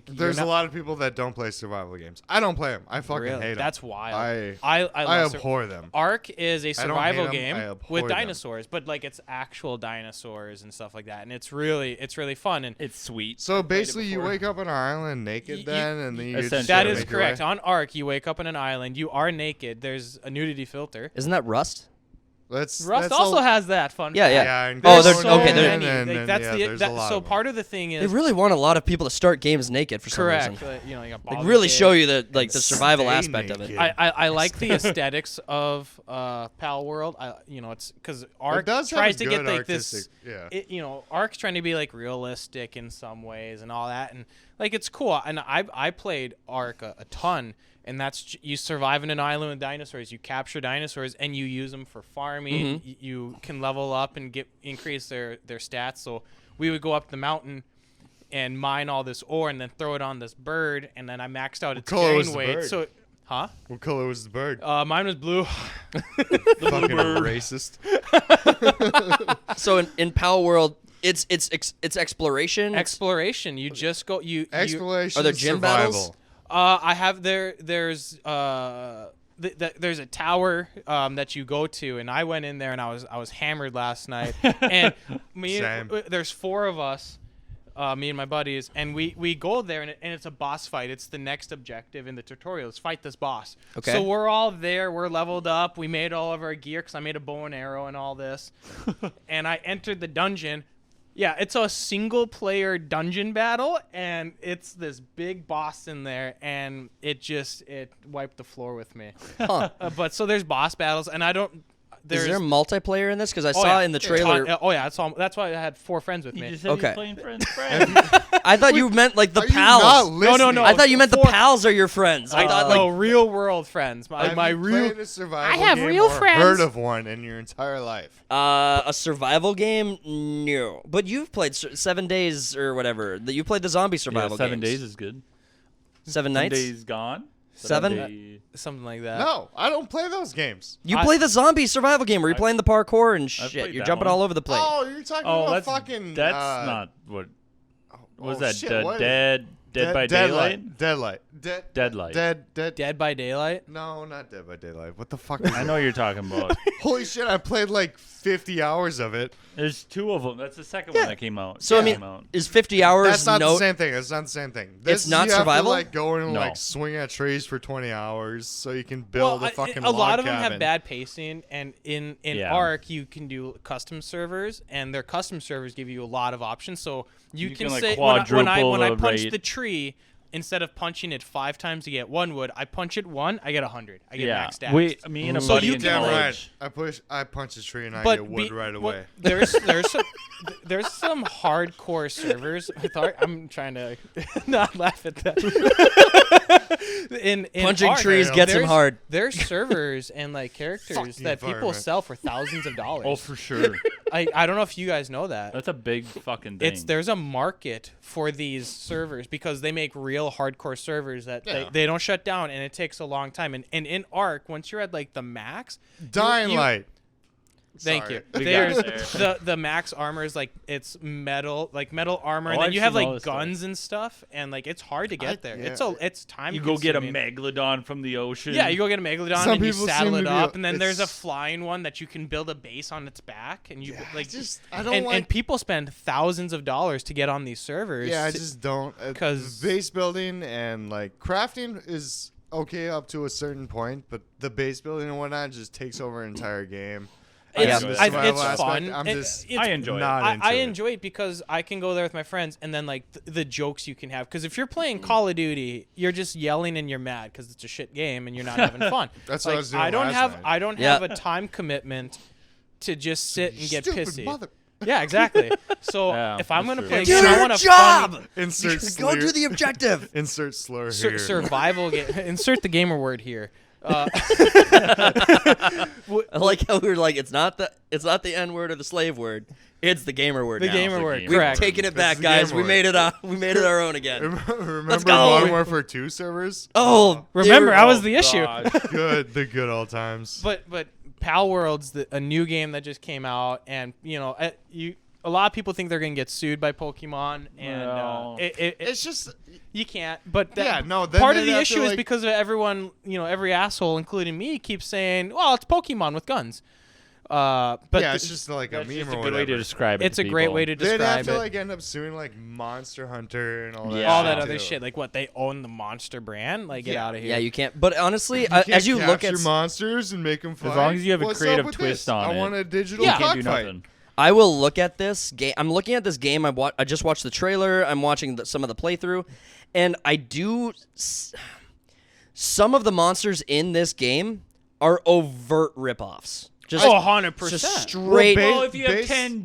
There's a lot of people that don't play survival games. I don't play them. I fucking Really? hate them. That's wild. I love abhor them. Ark is a survival hate 'em, game I abhor with them. dinosaurs, but like it's actual dinosaurs and stuff like that, and it's really fun. And It's sweet. So basically, you before. wake up on an island naked You- then, and then you just Essentially. that make is your correct. way? On Ark, you wake up on an island. You are naked. There's a nudity filter. Isn't that Rust? Rust That's also a- has that fun. Yeah, fact. yeah. and Oh, there's they're- okay, they're- many. and Like, then, that's yeah, the there's a lot so of them. part of the thing They is really want a lot of people to start games naked for some correct. reason. You got Like Bobby really Cage. show you the And survival stay aspect of it. naked. I like the aesthetics of Palworld. It's because Ark does have tries a to get good like this. artistic- Ark's trying to be like realistic in some ways and all that, and like it's cool. And I played Ark a ton, and that's you survive in an island with dinosaurs. You capture dinosaurs and you use them for farming. You can level up and increase their stats. So we would go up the mountain and mine all this ore and then throw it on this bird, and then I maxed out its color was carrying the weight. bird? So, huh? What color was the bird? Mine was blue. Fucking racist. So in Palworld, it's exploration. Exploration. You just go. You Exploration. Are there gym battles? I have there's there's a tower that you go to, and I went in there and I was hammered last night, and Same. there's 4 of us, me and my buddies, and we go there and it's a boss fight. It's the next objective in the tutorial is fight this boss. Okay. So we're all there. We're leveled up. We made all of our gear because I made a bow and arrow and all this, and I entered the dungeon. Yeah, it's a single-player dungeon battle, and it's this big boss in there, and it wiped the floor with me. Huh. But so there's boss battles, and I don't. Is there multiplayer in this? Because I Oh, saw yeah. in the trailer. That's why I had 4 friends with You me. just said Okay. you're playing friends. I thought you meant like the Are you pals. not No, listening? no. I thought you meant the 4 pals are your friends. I thought like no, real world friends. Have My you real. played a survival I have game real or friends. heard of one in your entire life? a survival game. No, but you've played 7 days or whatever. You played the zombie survival 7 games. days is good. 7 7 nights. days gone. 7? day- Something like that. No, I don't play those games. You play the zombie survival game where you're playing the parkour and I've shit. played You're that jumping one. all over the place. Oh, you're talking Oh, about that's fucking. that's not what was that. Shit, what? Dead by Daylight. Deadlight. Deadlight. Dead. Dead by Daylight. No, not Dead by Daylight. What the fuck is I it? know what you're talking about. Holy shit! I played like 50 hours of it. There's 2 of them. That's the second one that came out. So I Came mean, out. is 50 hours? That's not no. the same thing. That's not the same thing. This, not you have survival? to, like go and No. like swing at trees for 20 hours so you can build a fucking a lot log of them have cabin. bad pacing, and in Yeah. Ark you can do custom servers, and their custom servers give you a lot of options. So you You can can, like, say when I quadruple when I the punch rate. the tree, instead of punching it 5 times to get 1 wood, I punch it 1, I get 100. I get max stats. Me and a So buddy you in can- college. I punch a tree and I But get wood right away. There's some hardcore servers. I'm trying to not laugh at that. in Punching Ark, trees gets him hard. There's servers and like characters Fuck the that people environment. sell for thousands of dollars. Oh, for sure. I don't know if you guys know that. That's a big fucking thing. There's a market for these servers because they make real hardcore servers that they don't shut down, and it takes a long time. And in Ark, once you're at like the max, Dying Light. Thank Sorry. you. We There's got the max armor is like it's metal armor, and Oh, then I've you have seen all like this stuff. guns and stuff, and like it's hard to get there. It's time. You go get a consuming. megalodon from the ocean. Yeah, you go get a megalodon Some and you people saddle seem it to be up, and then there's a it's- flying one that you can build a base on its back, and you like I don't and people spend thousands of dollars to get on these servers. Yeah, I just don't. 'Cause- base building and like crafting is okay up to a certain point, but the base building and whatnot just takes over an entire game. It's, And the I- survival it's aspect, fun. I'm It- just it's- I enjoy it. not into I it. enjoy it because I can go there with my friends, and then like the jokes you can have. Because if you're playing Call of Duty, you're just yelling and you're mad because it's a shit game and you're not having fun. That's like, what I was doing I don't last have night. I don't Yeah. have a time commitment to just sit and get Stupid pissy. mother. Yeah, exactly. So Yeah, if I'm that's gonna true. play a Do game, I your want a job. funny Insert Go slur. do the objective. Insert slur here. survival game. Insert the gamer word here. I like how we were like, it's not the N word or the slave word. It's the gamer word. The now. gamer the word. gamer We've Correct. taken it back, the guys. gamer We word. made it. We made it our own again. Remember go. Modern Warfare 2 servers? Oh, Remember, dude. I was the issue. Gosh. The good old times. But Palworlds, a new game that just came out, and a lot of people think they're gonna get sued by Pokemon, and Well, it's just you can't. But Yeah, no, then part of they'd the have to, issue is like- because of everyone, every asshole, including me, keeps saying, "Well, it's Pokemon with guns." But yeah, it's just like a That's meme just or a whatever. good way to describe it. it's to a great people. way to They'd have describe to it. like end up suing like Monster Hunter and all that. Yeah. All that shit, other too. shit, like what they own the Monster brand, like get Yeah. out of here. Yeah, you can't. But honestly, You can't as you look capture at, monsters and make them fight. long as you have a What's creative up with twist this? on I it, want a digital Yeah. You can't do cockfight. nothing. I will look at this game. I'm looking at this game. I just watched the trailer. I'm watching some of the playthrough, and I do. Some of the monsters in this game are overt ripoffs. Just, 100%. just straight. Well, Well, if you have base-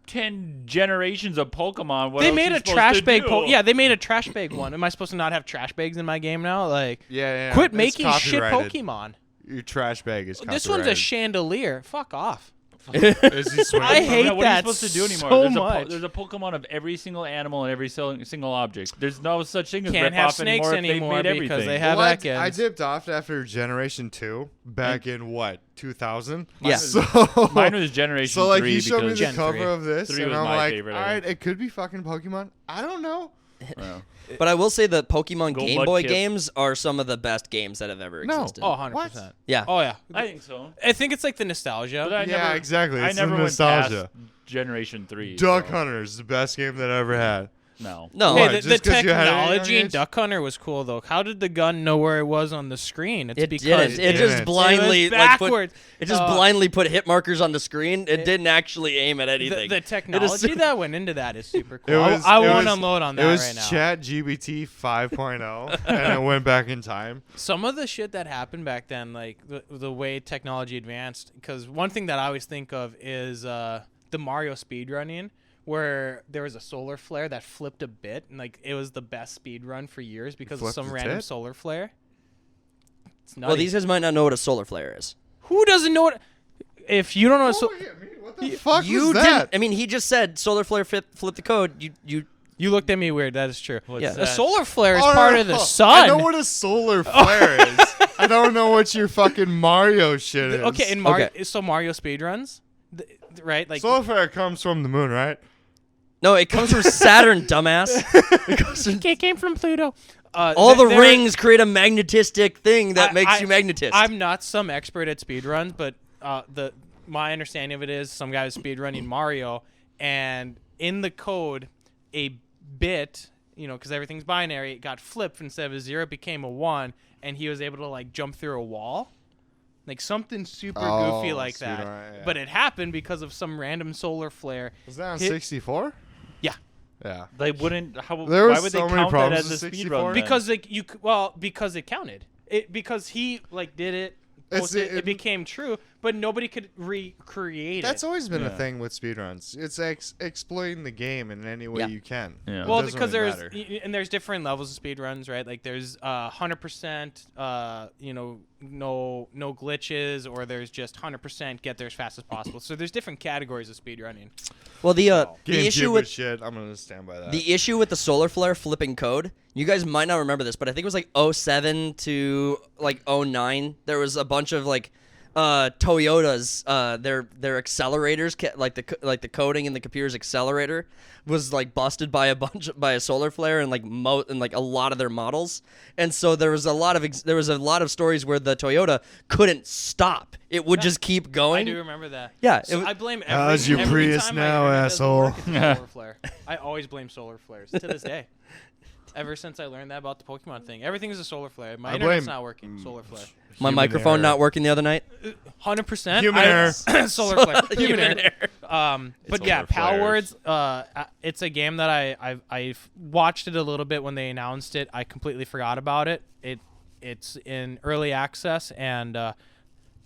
10 generations of Pokemon, what They else made you a supposed trash to bag. do? Yeah, they made a trash bag one. Am I supposed to not have trash bags in my game now? Like, Yeah. quit it's making shit copyrighted. Pokemon. Your trash bag is This one's a chandelier. Fuck off. Is he swinging I from hate it? What are you that supposed to do anymore? so there's, much. there's a Pokemon of every single animal and every single object. There's no such thing as Can't rip have off snakes anymore. If they've anymore made because everything. they have Well, Ekans. I dipped off after Generation 2 back in what 2000. Yeah. So Mine was Generation so like 3 he showed me because the Gen cover 3. of this, 3 and was I'm my like, favorite, all I right, think. it could be fucking Pokemon. I don't know. Well, But I will say the Pokemon Go Game Mud Boy Kip. games are some of the best games that have ever No. existed. Oh, 100%. Yeah. Oh, yeah. I think so. I think it's like the nostalgia. But I Yeah, never, exactly. I It's never the went nostalgia. past Generation 3. Duck so, Hunters, the best game that I ever had. No. No. Hey, What, the just 'cause you had it at a young technology in age? Duck Hunter was cool, though. How did the gun know where it was on the screen? It's It because didn't. It just didn't. blindly it was like put. backwards. It just blindly put hit markers on the screen. It didn't actually aim at the, anything. the technology that went into that is super cool. It was, I it want to was- unload on It that was right now. Chat GBT 5.0, and it went back in time. Some of the shit that happened back then, like the way technology advanced, because one thing that I always think of is the Mario speedrunning, where there was a solar flare that flipped a bit, and like it was the best speedrun for years because of Flipped some the random tit? solar flare. It's nutty. well, these guys might not know what a solar flare is. Who doesn't know what? If you don't know, What the fuck You was didn't. that? I mean, he just said solar flare flip the code. You you looked at me weird. That is true. What's Yeah. A that? solar flare is Oh, no, part no, of the no. sun. I know what a solar flare is. I don't know what your fucking Mario shit is. Okay, in Mario, Okay. so Mario speedruns, right? Like solar flare comes from the moon, right? No, it comes from Saturn, dumbass. It comes from, it came from Pluto. all the there- rings create a magnetistic thing that makes you magnetist. I'm not some expert at speedruns, but my understanding of it is some guy was speedrunning Mario, and in the code, a bit, because everything's binary, it got flipped. Instead of a 0, it became a 1, and he was able to like jump through a wall. Like something super goofy like that. speedrun, yeah. But it happened because of some random solar flare. Was that on Hit- 64? Yeah. Yeah. They wouldn't. There Why was would so they many count that problems as a with speed 64. run? then? Because because it counted. Because he did it. It became true, but nobody could recreate That's it. always been a Yeah. thing with speedruns. It's exploiting the game in any way Yeah. you can. Yeah. It Well, doesn't because really there's matter. there's different levels of speedruns, right? Like there's 100%, no glitches, or there's just 100% get there as fast as possible. So there's different categories of speedrunning. Well, the GameCube issue was with shit. I'm gonna stand by that. the issue with the solar flare flipping code, you guys might not remember this, but I think it was like 07 to like 09. There was a bunch of like Toyotas, their accelerators, like the coding in the computer's accelerator was like busted by a solar flare and like a lot of their models, and so there was a lot of stories where the Toyota couldn't stop; it would just keep going. I do remember that. Yeah, So it was- I blame How's your every Prius time now, my internet doesn't asshole? work, it's a solar flare. I always blame solar flares to this day. Ever since I learned that about the Pokemon thing, everything is a solar flare. My I internet's blame- not working. Solar flare. My Human microphone error. not working the other night. 100%. Human error. Solar flare. Human error. But yeah, solar flares. Palworlds. It's a game that I've watched it a little bit when they announced it. I completely forgot about it. It's in early access, and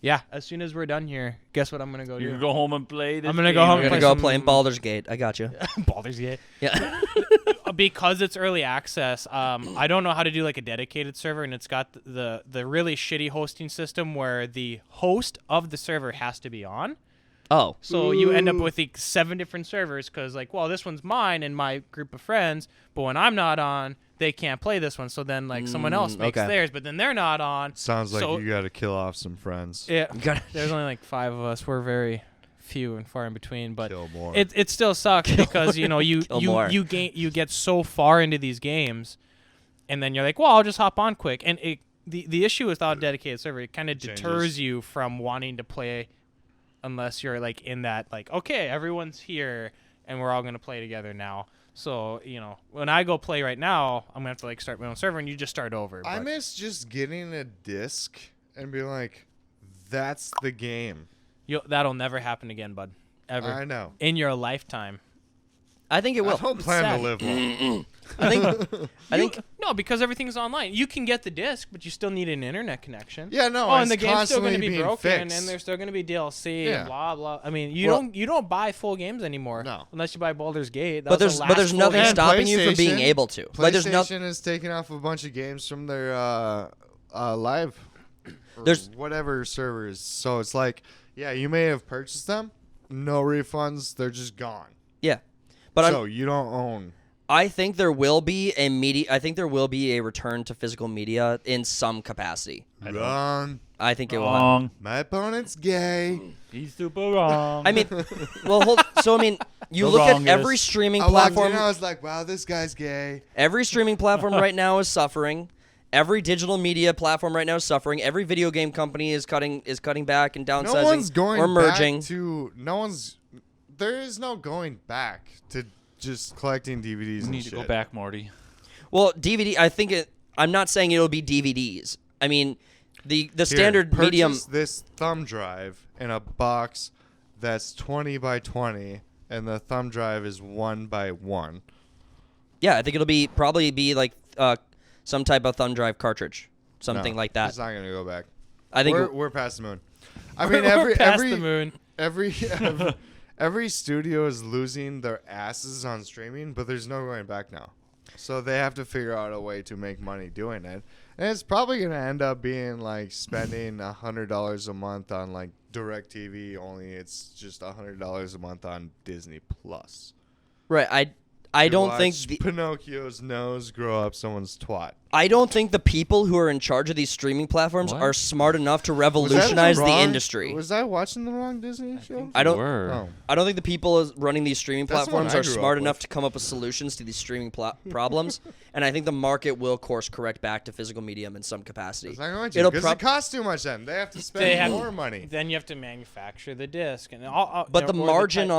yeah, as soon as we're done here, guess what I'm gonna go You do? can go home and play. This I'm gonna go game. home We're and gonna play go some- play in Baldur's Gate. I got you. Baldur's Gate. Yeah. Because it's early access, I don't know how to do like a dedicated server, and it's got the really shitty hosting system where the host of the server has to be on. Oh. So you end up with like 7 different servers because, like, well, this one's mine and my group of friends, but when I'm not on, they can't play this one. So then, like, someone else makes okay. theirs, but then they're not on. Sounds like So- you got to kill off some friends. Yeah, You gotta- there's only like 5 of us. We're very few and far in between, but Kill more. it still sucks because you Kill more. you get so far into these games, and then you're like, well, I'll just hop on quick. And the issue without a dedicated server, it kind of Changes. deters you from wanting to play unless you're like in that, like, okay, everyone's here and we're all gonna play together now. So when I go play right now, I'm gonna have to like start my own server, and you just start over. I but- miss just getting a disc and being like, that's the game. That'll never happen again, bud. Ever I know. in your lifetime. I think it I will. don't plan sad. to live long. I think No, because everything's online. You can get the disc, but you still need an internet connection. Yeah, no, Oh, and it's the game's still constantly going to be being broken, fixed. and there's still going to be DLC Yeah. and blah blah. I mean, Well- you don't buy full games anymore. No. Unless you buy Baldur's Gate. That but was the there's last full nothing game. stopping you from being PlayStation- able to. Like there's no PlayStation is taking off a bunch of games from their live or There's- whatever servers. So it's like, yeah, you may have purchased them, no refunds, they're just gone. yeah. But So you don't own. I think there will be a media. I think there will be a return to physical media in some capacity. Wrong. I think it will. Wrong. My opponent's gay. He's super wrong. I mean, well, you The look at wrongest. every streaming I walked in platform. and I was like, wow, this guy's gay. Every streaming platform right now is suffering. Every digital media platform right now is suffering. Every video game company is cutting back and downsizing No one's going or merging. back to. No one's. There is no going back to just collecting DVDs you and need to shit. go back, Morty. Well, DVD. I think it. I'm not saying it'll be DVDs. I mean, the Here, standard purchase medium. this thumb drive in a box that's 20 by 20, and the thumb drive is 1 by 1. Yeah, I think it'll probably be like some type of thumb drive cartridge, something No, like that. It's not gonna go back. I think we're past the moon. I We're mean, past the moon. every studio is losing their asses on streaming, but there's no going back now. So they have to figure out a way to make money doing it. And it's probably going to end up being like spending $100 a month on like DirecTV, only it's just $100 a month on Disney Plus. right. I don't think Pinocchio's nose grow up someone's twat. I don't think the people who are in charge of these streaming platforms What? are smart enough to Was that revolutionize the wrong- industry. Was I watching the wrong Disney show? I don't. Oh. I don't think the people running these streaming That's the one platforms I are grew smart up enough with. to come up with solutions to these streaming problems, and I think the market will course correct back to physical medium in some capacity. It's not going to It'll because it costs too much then. They have to spend more money. Then you have to manufacture the disc, and But the margin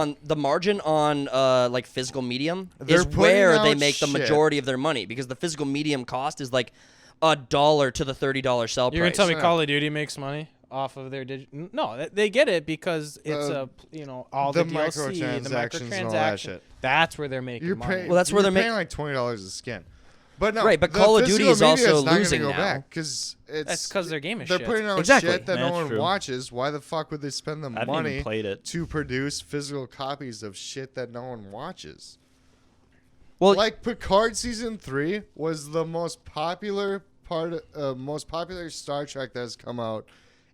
on like physical medium is where they out make the shit. majority of their money, because the physical medium cost is like $1 to the $30 sell You're gonna price. tell me Yeah. Call of Duty makes money off of their No, they get it because it's all the DLC, the microtransactions and all that microtransaction. shit. That's where they're making money. Well, that's where they're paying like $20 a skin. But no, right, but Call of Duty is also not losing gonna go now. Because That's because their game is they're shit. putting out Exactly. shit that no That's one true. watches. Why the fuck would they spend the I haven't money even played it. to produce physical copies of shit that no one watches? Well, Like Picard season 3 was the most popular Star Trek that's come out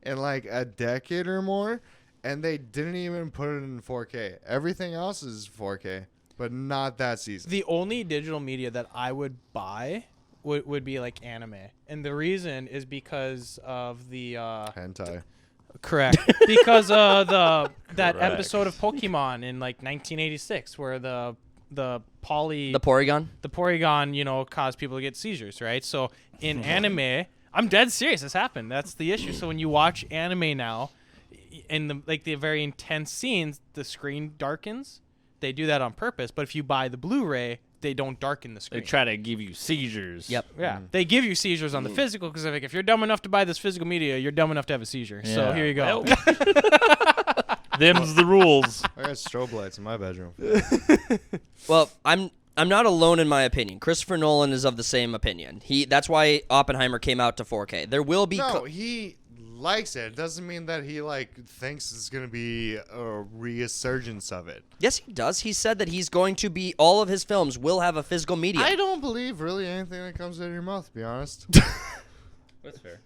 in like a decade or more, and they didn't even put it in 4K. Everything else is 4K, but not that season. The only digital media that I would buy would be like anime, and the reason is because of the Hentai. correct because that Correct. episode of Pokemon in like 1986 where the Porygon. Porygon caused people to get seizures, right? So in anime, I'm dead serious. This happened. That's the issue. So when you watch anime now, in the very intense scenes, the screen darkens. They do that on purpose. But if you buy the Blu-ray, they don't darken the They screen. try to give you seizures. Yep. Yeah, they give you seizures on the physical because if you're dumb enough to buy this physical media, you're dumb enough to have a seizure. So Yeah. here you go. Well, them's the rules. I got strobe lights in my bedroom. Well, I'm not alone in my opinion. Christopher Nolan is of the same opinion. That's why Oppenheimer came out to 4K. There will be No, he likes it. It doesn't mean that he thinks it's gonna be a resurgence of it. Yes, he does. He said that he's going to be all of his films will have a physical medium. I don't believe really anything that comes out of your mouth, to be honest. That's fair.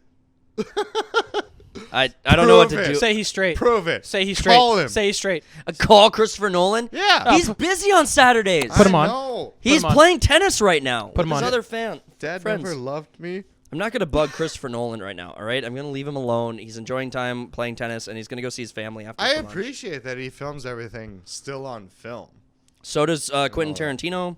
I don't know what Prove to it. do. Say he's straight. Prove it. Say he's straight. Call him. Say he's straight. Call Christopher Nolan. Yeah. He's busy on Saturdays. Put him on. No. He's him on. playing tennis right now. Put him with his on. other friends. Never loved me. I'm not going to bug Christopher Nolan right now, all right? I'm going to leave him alone. He's enjoying time playing tennis, and he's going to go see his family after I for lunch. appreciate that he films everything still on film. So does Quentin Tarantino.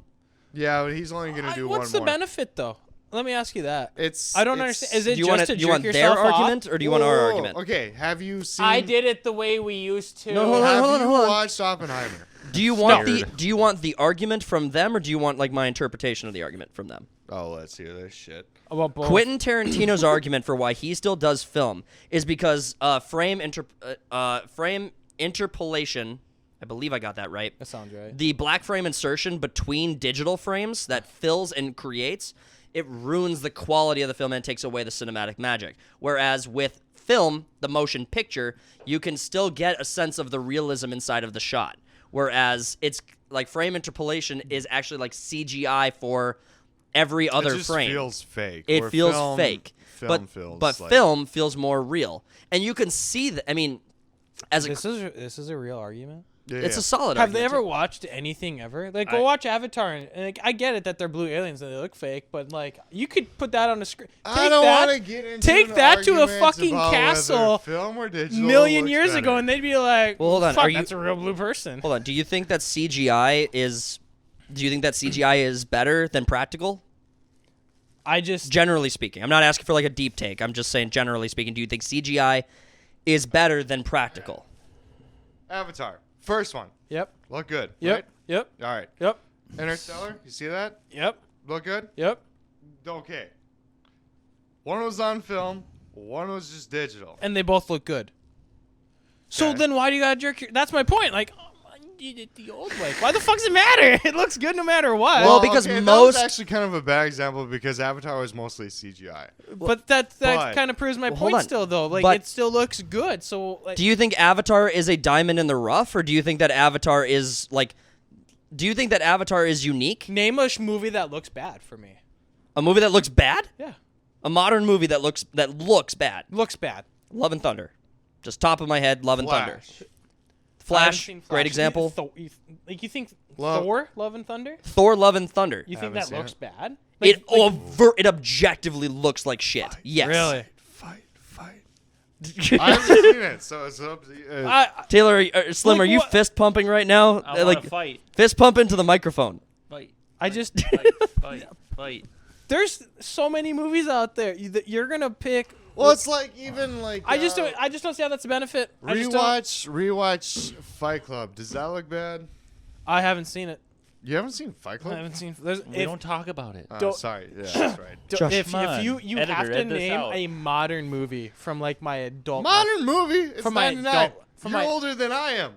Yeah, but he's only gonna do one more. What's the benefit, though? Let me ask you that. I don't understand. Is it Do you just want to do you jerk want their yourself off? argument, or do you want our argument? Okay, have you seen? I did it the way we used to. No, hold on, Have hold you on. watched Oppenheimer? Do you want No. do you want the argument from them, or do you want like my interpretation of the argument from them? Oh, let's hear this shit. About both. Quentin Tarantino's argument for why he still does film is because frame interpolation. I believe I got that right. That sounds right. The black frame insertion between digital frames that fills and creates, it ruins the quality of the film and takes away the cinematic magic. Whereas with film, the motion picture, you can still get a sense of the realism inside of the shot. Whereas it's like frame interpolation is actually like CGI for every other it just frame. feels fake. It Where feels film, fake. Film feels but like, film feels more real. And you can see that. I mean, as a, This is a real argument. yeah, it's yeah. a solid Have they argument. ever watched anything ever? Like, go watch Avatar, and like, I get it that they're blue aliens and they look fake, but like, you could put that on a screen. I don't want to get into take an that to a argument fucking about castle whether film or digital million looks years better. ago, and they'd be like, Well, hold on, Fuck, are you- that's a real blue person. Hold on. Do you think that CGI is? Do you think that CGI is better than practical? I just Generally speaking, I'm not asking for like a deep take. I'm just saying, generally speaking, do you think CGI is better than practical? Avatar, first one, Yep. look good. Yep. Right? Yep. All right. Yep. Interstellar, you see that? Yep. Look good. Yep. Okay. One was on film. One was just digital. And they both look good. So Okay. then why do you gotta jerk your... That's my point. Like, I did it the old way. Why the fuck does it matter? It looks good no matter what. Well, because that most- was actually kind of a bad example because Avatar was mostly CGI. but that but- kind of proves my Well, hold point on. still, though. Like, But- it still looks good. So, like, Do you think Avatar is a diamond in the rough, or do you think that Avatar is like? Do you think that Avatar is unique? name a movie that looks bad for me. A movie that looks bad? Yeah. A modern movie that looks bad. Looks bad. Love and Thunder. Just top of my head, Love and Thunder. Flash. I haven't Flash, seen Flash. great example. You think Love- Thor, Love and Thunder? Thor, Love and Thunder. You think haven't that seen looks it. bad? It objectively looks like shit. Yes. Really? Fight. I haven't seen it, so it's up to you. Taylor, Slim, Like are you what- fist pumping right now? I want to fight. Fist pump into the microphone. Fight. I just... Fight. There's so many movies out there. You're gonna pick... Well, it's like even like I just don't see how that's a benefit. I just don't- rewatch Fight Club. Does that look bad? I haven't seen it. You haven't seen Fight I Club? haven't seen. We don't talk about it. Don't- Sorry. Yeah, that's right. Josh, if come on. you Editor, have to edit this name out. a modern movie from like my adult Modern movie? It's From my 99. adult- from You're my- older than I am.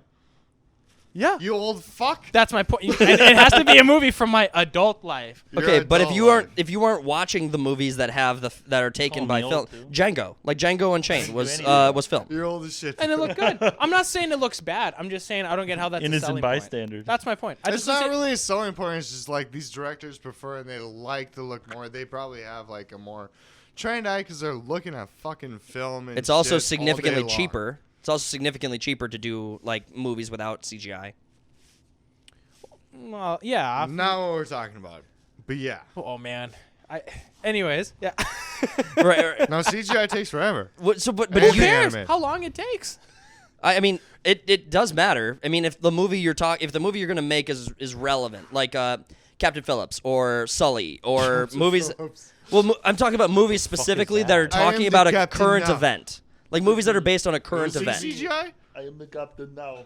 Yeah, You old fuck. that's my point. It has to be a movie from my adult life. Your Okay, but if adult you aren't life. if you aren't watching the movies that have that are taken Call by me film, old, too. Django Unchained was anything. was filmed. You're old as shit. And it looked good. I'm not saying it looks bad. I'm just saying I don't get how that's a Innocent selling bystander. point. That's my point. I It's just not really a selling point. It's just like these directors prefer and they like to look more. They probably have like a more trained eye because they're looking at fucking film. And It's also shit all significantly day long. cheaper. It's also significantly cheaper to do like movies without CGI. Well, yeah. Not what we're talking about. But yeah. Oh man. Anyways, yeah. right. No, CGI takes forever. But Who Who you, cares? cares how long it takes? I mean, it does matter. I mean, if the movie you're gonna make is relevant, like Captain Phillips or Sully or movies. Well, I'm talking about movies specifically that are I am talking the about a captain current now. event, like movies that are based on a current See event. CGI? I am the captain now.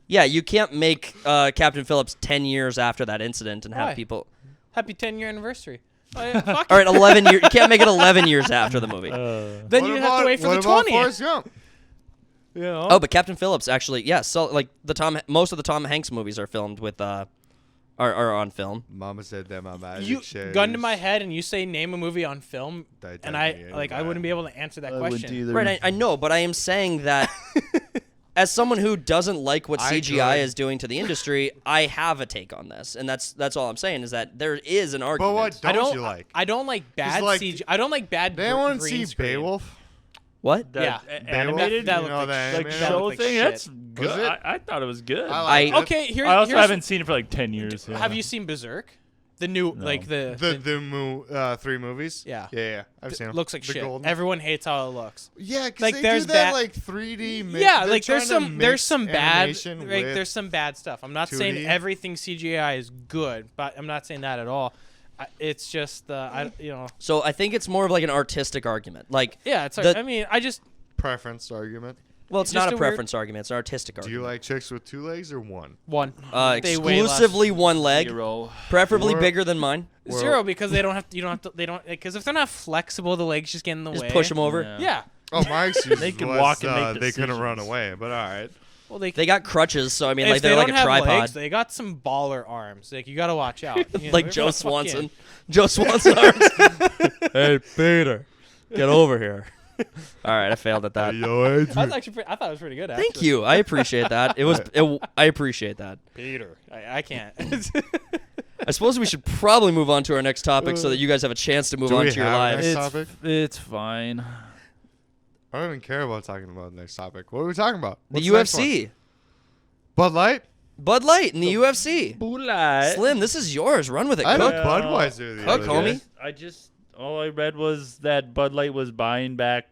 Yeah, you can't make Captain Phillips 10 years after that incident and have Why? people. Happy 10-year anniversary. Oh, yeah, fuck All right, 11 years. You can't make it 11 years after the movie. Then What you have about- to wait for what the about 20th. Forrest Gump? You know? Oh, but Captain Phillips actually, yeah. So like most of the Tom Hanks movies are filmed with are on film. Mama said that my magic you shows. gun to my head and you say name a movie on film, and I wouldn't be able to answer that question. Right, I know, but I am saying that as someone who doesn't like what I CGI could. is doing to the industry, I have a take on this, and that's all I'm saying is that there is an But argument. what I don't don't you like? I don't like bad like- CGI. I don't like bad. They want to green see screen. Beowulf? What? Yeah. Animated? That You looked know like that shit. like animated? That show looked like thing? shit. That's Was good. it? I thought it was good. I like it. Okay, here, I also here's- haven't seen it for like 10 years. Have you seen Berserk? The new, like the 3 movies? Yeah. Yeah. I've seen them. looks like The shit. golden- Everyone hates how it looks. Yeah, because like, they there's do that bad- like 3D. Yeah, they're like there's trying to there's mix some bad animation like with- there's some bad stuff. I'm not saying 2D. everything CGI is good, but I'm not saying that at all. It's just So I think it's more of like an artistic argument. Like, yeah. It's The- I mean, I just preference argument. well, it's Just not a a weird- preference argument; it's an artistic Do argument. you like chicks with 2 legs or 1? one They weigh less. Exclusively one leg, Zero. preferably Or- bigger than mine. Zero because they don't have to, because if they're not flexible, the legs just get in the Just way. push them over. Yeah. Yeah. Oh, my excuse They can was, walk and make they couldn't run decisions. away, but all right. Well, they They got crutches, so I mean, if like they they're like don't a have tripod, legs, they got some baller arms. Like you got to watch out. You know, like they're Joe gonna Swanson. fucking- Joe Swanson arms. Hey, Peter, get over here. All right, I failed at that. Yo, I was actually I thought it was pretty good. Actually. Thank you. I appreciate that. I appreciate that. Peter. I can't. I suppose we should probably move on to our next topic so that you guys have a chance to move Do on we to your have a lives. next topic? It's fine. I don't even care about talking about the next topic. What are we talking about? The What's next UFC. one? BudLight? BudLight in the UFC. BudLight. Slim, this is yours. Run with it. I had Cook. a Budweiser the Cook, other homie. day. All I read was that Bud Light was buying back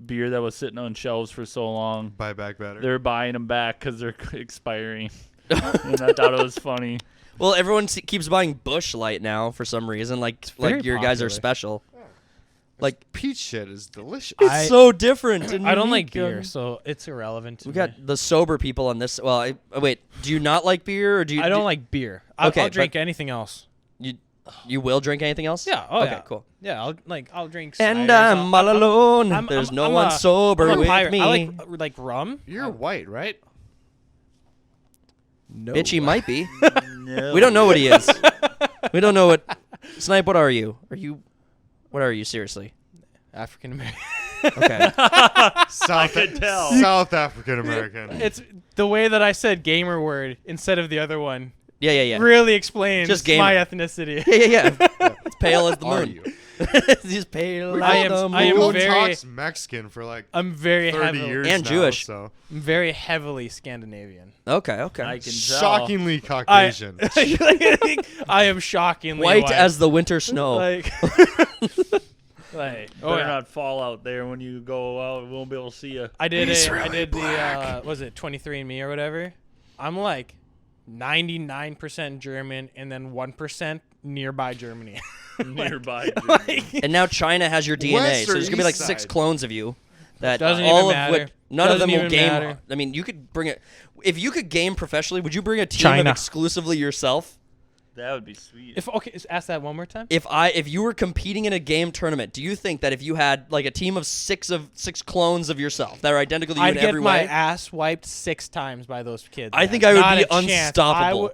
beer that was sitting on shelves for so long. Buy back better. They're buying them back because they're expiring. And I thought it was funny. Well, everyone keeps buying Bush Light now for some reason. Like very your guys are popular. special. Like peach shit is delicious. It's so different. And I don't like unique, beer, so it's irrelevant to We me. got the sober people on this. Well, wait. Do you not like beer, or do you? I don't like beer. Okay, I'll drink but- anything else. You will drink anything else? Yeah. Oh, okay. yeah. Cool. Yeah. I'll drink. And ciders. I'm all alone. I'm- There's I'm- no I'm one a- sober I'm a with pirate. me. I like rum. You're white, right? No. Bitch, he might be. No. We don't know what he is. We don't know what. Snipe, what are you? What are you, seriously? African American. Okay. South, could tell. South African American. It's the way that I said gamer word instead of the other one. Yeah. Really explains Just gamer. my ethnicity. Yeah. It's pale as the Are moon. you? He's pale I as am- the moon. I am Who very- talks Mexican for like I'm very 30 years And now, Jewish. So I'm very heavily Scandinavian. Okay. I can tell. shockingly Caucasian. I am shockingly White as the winter snow. like. Better Oh, yeah. not fall out there when you go out. We won't be able to see you. I did He's it. I really did black. the was it 23andMe or whatever? I'm like 99% German and then 1% nearby Germany. Nearby. Like, And now China has your DNA, West so or there's gonna be like east 6 side? clone of you. That Doesn't all even of which matter. None of them Doesn't will even game. matter. I mean, you could bring it. If you could game professionally, would you bring a team of China. exclusively yourself? That would be sweet. Ask that one more time. If you were competing in a game tournament, do you think that if you had like a team of six clones of yourself that are identical to you I'd in get every my way, ass wiped 6 times by those kids. I man. think I would Not be a chance. unstoppable.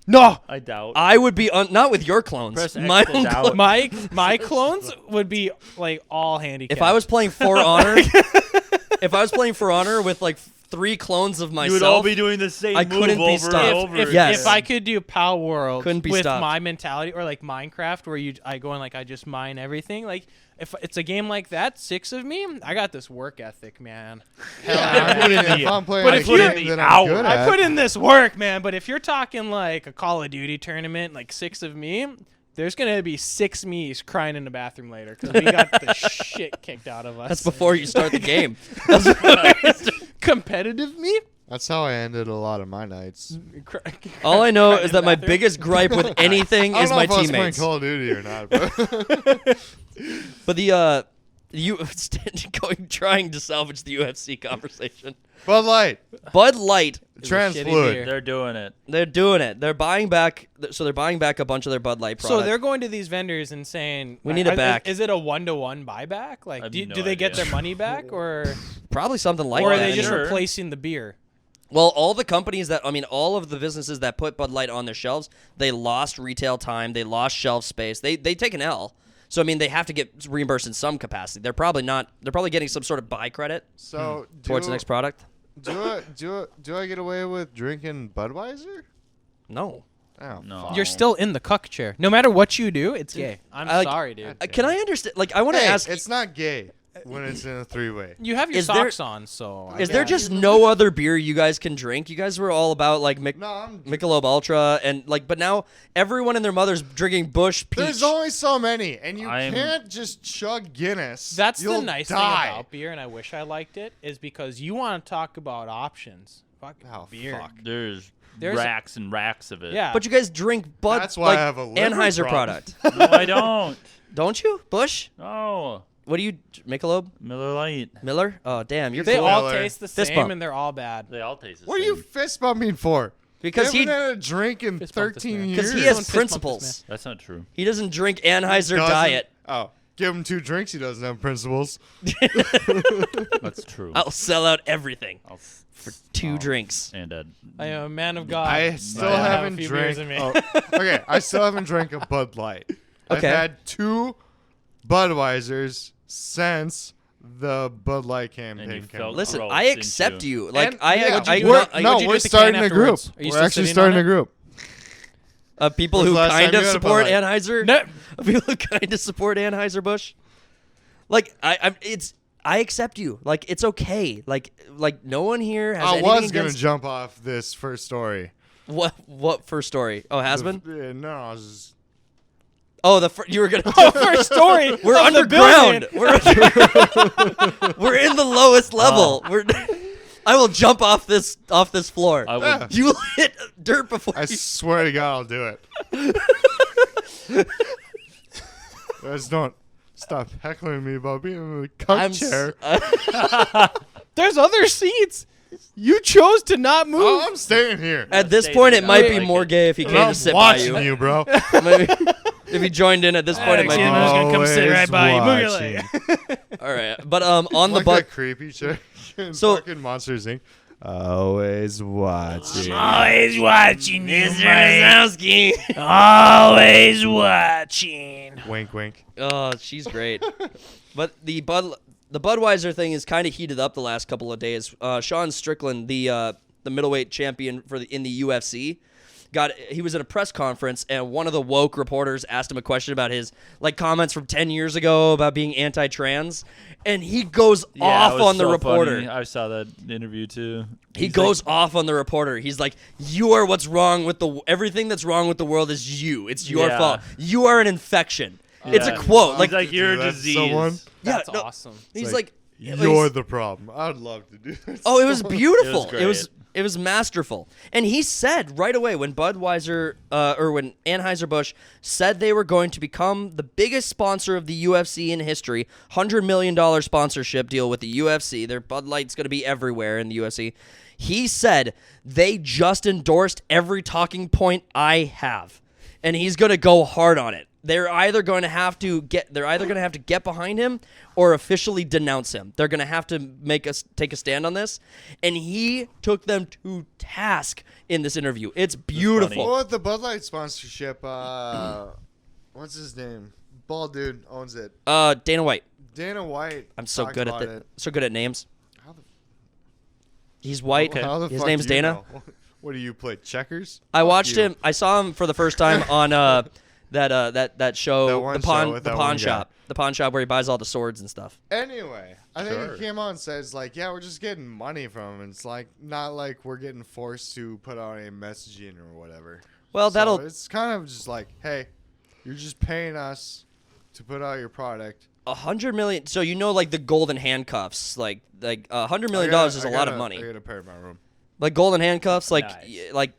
No, I doubt. I would be not with your clones. Press X My to own doubt. clones. my clones would be like all handicapped. If I was playing For Honor, if I was playing For Honor with like 3 clones of myself, You would all be doing the same I move couldn't be over stopped. and over if, Yes. if I could do Palworlds Couldn't be with stopped. my mentality, or like Minecraft, where I go and like I just mine everything. Like if it's a game like that, 6 of me, I got this work ethic, man. If I'm playing But a if you're- game that I'm good I at, put in this work, man. But if you're talking like a Call of Duty tournament, like 6 of me, there's gonna be 6 me's crying in the bathroom later because we got the shit kicked out of us. that's before you start the game. Competitive me. that's how I ended a lot of my nights. All I know Crying is in that the my bathroom. biggest gripe with anything I is don't know my if I was playing teammates. Call of Duty or not, but But you trying to salvage the UFC conversation. BudLight, BudLight, trans shitty fluid. beer. They're doing it. they're doing it. They're buying back. So they're buying back a bunch of their BudLight products. So they're going to these vendors and saying, We need it back. Is it a 1-to-1 buyback? Like, have do no they get idea. their money back, or probably something like or are that. they just Sure. replacing the beer? Well, all the companies all of the businesses that put Bud Light on their shelves, they lost retail time, they lost shelf space, they take an L. So I mean, they have to get reimbursed in some capacity. They're probably getting some sort of buy credit So towards the next product. do I get away with drinking Budweiser? No. Oh, No. fuck. You're still in the cuck chair. No matter what you do, it's gay. I'm I like- sorry, dude. Can I understand? Like, I want to Hey, ask: it's not gay when it's in a 3-way. You have your Is there- socks on, so is there just no other beer you guys can drink? You guys were all about like No, I'm. Michelob Ultra and like, but now everyone and their mother's drinking Bush Peach. There's only so many, and you I'm- can't just chug Guinness. That's You'll the nice die. thing about beer, and I wish I liked it, is because you want to talk about options. Fuck Oh, beer. fuck. There's There's- racks and racks of it. Yeah. But you guys drink Bud. That's why like, I have a liver Anheuser problem. product, No, I don't. don't you? Bush? No. What do you? Michelob? Miller Lite. Miller? Oh, damn! You're they Cool. all Miller. taste the Fist same, bump. and they're all bad. They all taste the What are same. you fist bumping for? because you he haven't had a drink in Fist bump this 13 man. years. because he Don't has fist bump this principles. That's not true. He doesn't drink Anheuser Doesn't- Diet. Oh, give him 2 drinks. He doesn't have principles. That's true. I'll sell out everything I'll for 2 drinks. And I am a man of God. I still I have a haven't few drank. beers in me. Oh, okay, I still haven't drank a Bud Light. I've Okay. had 2 Budweisers since the Bud Light campaign you came felt- out. Listen, gross, I didn't accept you? you. Like And- I, yeah, I, we're, I, no, what'd you do we're at the starting can a group. afterwards? Are you We're still actually sitting starting on a it? group. people When's who the last time kind you of had a support Bud Light? Anheuser. No. People who kind of support Anheuser Busch. Like I accept you. Like it's okay. Like no one here has I anything was gonna against jump off this first story. what first story? Oh, has been. No, I was just, Oh, you were gonna. First story. We're of the underground. billion. We're in the lowest level. I will jump off this floor. I would. You will hit dirt before I you. swear to God, I'll do it. Guys, don't stop heckling me about being in the cuck chair. There's other seats. You chose to not move. Oh, I'm staying here. At this Stay point, there, it might I be like more it. gay if he came I'm to sit by watching you. you, bro. Maybe, if he joined in at this point, it might be. Alexander, I'm just gonna come sit right by you. Move your Always leg. All right, but on the like butt. that creepy chick in So- fucking Monsters Inc. Always watching. Always watching you, Mr. Wazowski. Always watching. Wink, wink. Oh, she's great. But the Budweiser thing is kind of heated up the last couple of days. Sean Strickland, the middleweight champion in the UFC, he was at a press conference, and one of the woke reporters asked him a question about his comments from 10 years ago about being anti-trans, and he goes Yeah, off it was on the so reporter. funny. I saw that interview too. He He's goes like, off on the reporter. He's like, "You are what's wrong with everything that's wrong with the world is you. It's your Yeah. fault. You are an infection." It's a Yeah. quote. He's Like, like you're a Do that to disease. someone? yeah, That's no, awesome. He's like- like, You're the problem. I'd love to do this. Oh, it was beautiful. It was great. It was masterful. And he said right away when Budweiser or when Anheuser-Busch said they were going to become the biggest sponsor of the UFC in history, $100 million sponsorship deal with the UFC. Their Bud Light's going to be everywhere in the UFC. He said they just endorsed every talking point I have, and he's going to go hard on it. They're either going to have to get behind him or officially denounce him. They're going to have to take a stand on this, and he took them to task in this interview. It's beautiful. What the Bud Light sponsorship? What's his name? Bald dude owns it. Dana White. Dana White. I'm so good at it. so good at names. How the He's white. How the His fuck name's do you Dana. know? What do you play? Checkers? I Fuck watched you. him. I saw him for the first time on that show, That one the pawn show with the that pawn one guy. shop, the pawn shop where he buys all the swords and stuff. Anyway, I think Sure. he came out and says like, yeah, we're just getting money from him. It's like not like we're getting forced to put out any messaging or whatever. Well, So it's kind of just like, hey, you're just paying us to put out your product. $100 million. So like the golden handcuffs, like $100 million I is a lot of money. I got a pair in my room. Like golden handcuffs, like Nice. like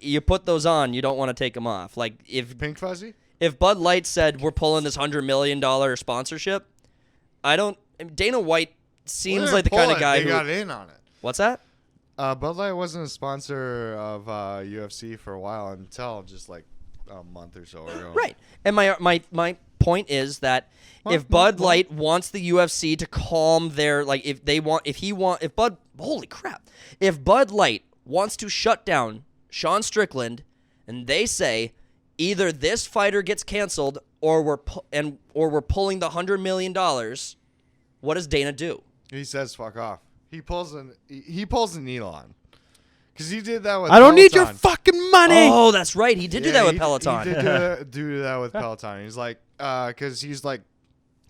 you put those on, you don't want to take them off. Like if Pink fuzzy? Bud Light said we're pulling this $100 million sponsorship, Dana White seems Well, like the kind of pull it. guy They who. got in on it. What's that? Bud Light wasn't a sponsor of UFC for a while until just like a month or so ago. Right. And my point is that if Bud Light wants the UFC to calm their if Bud Light wants to shut down Sean Strickland, and they say either this fighter gets canceled or we're pulling the $100 million, what does Dana do? He says fuck off. He pulls a needle on. Because he did that with I don't need your Peloton. fucking money. Oh, that's right. He did do that with Peloton. He did do that with Peloton. He's like, because he's like,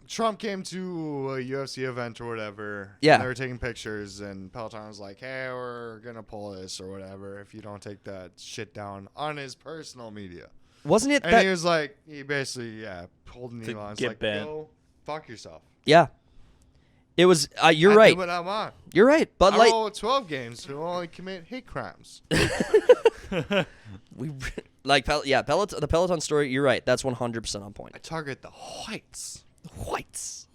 Trump came to a UFC event or whatever. Yeah. And they were taking pictures, and Peloton was like, hey, we're going to pull this or whatever if you don't take that shit down on his personal media. Wasn't it And that? he was like, he basically, pulled a needle on. It's get like, bent. go fuck yourself. Yeah. It was. You're I right. do what I want. You're right. Bud I Light. roll 12 games who only commit hate crimes. We Peloton. The Peloton story. You're right. That's 100% on point. I target the whites. Whites.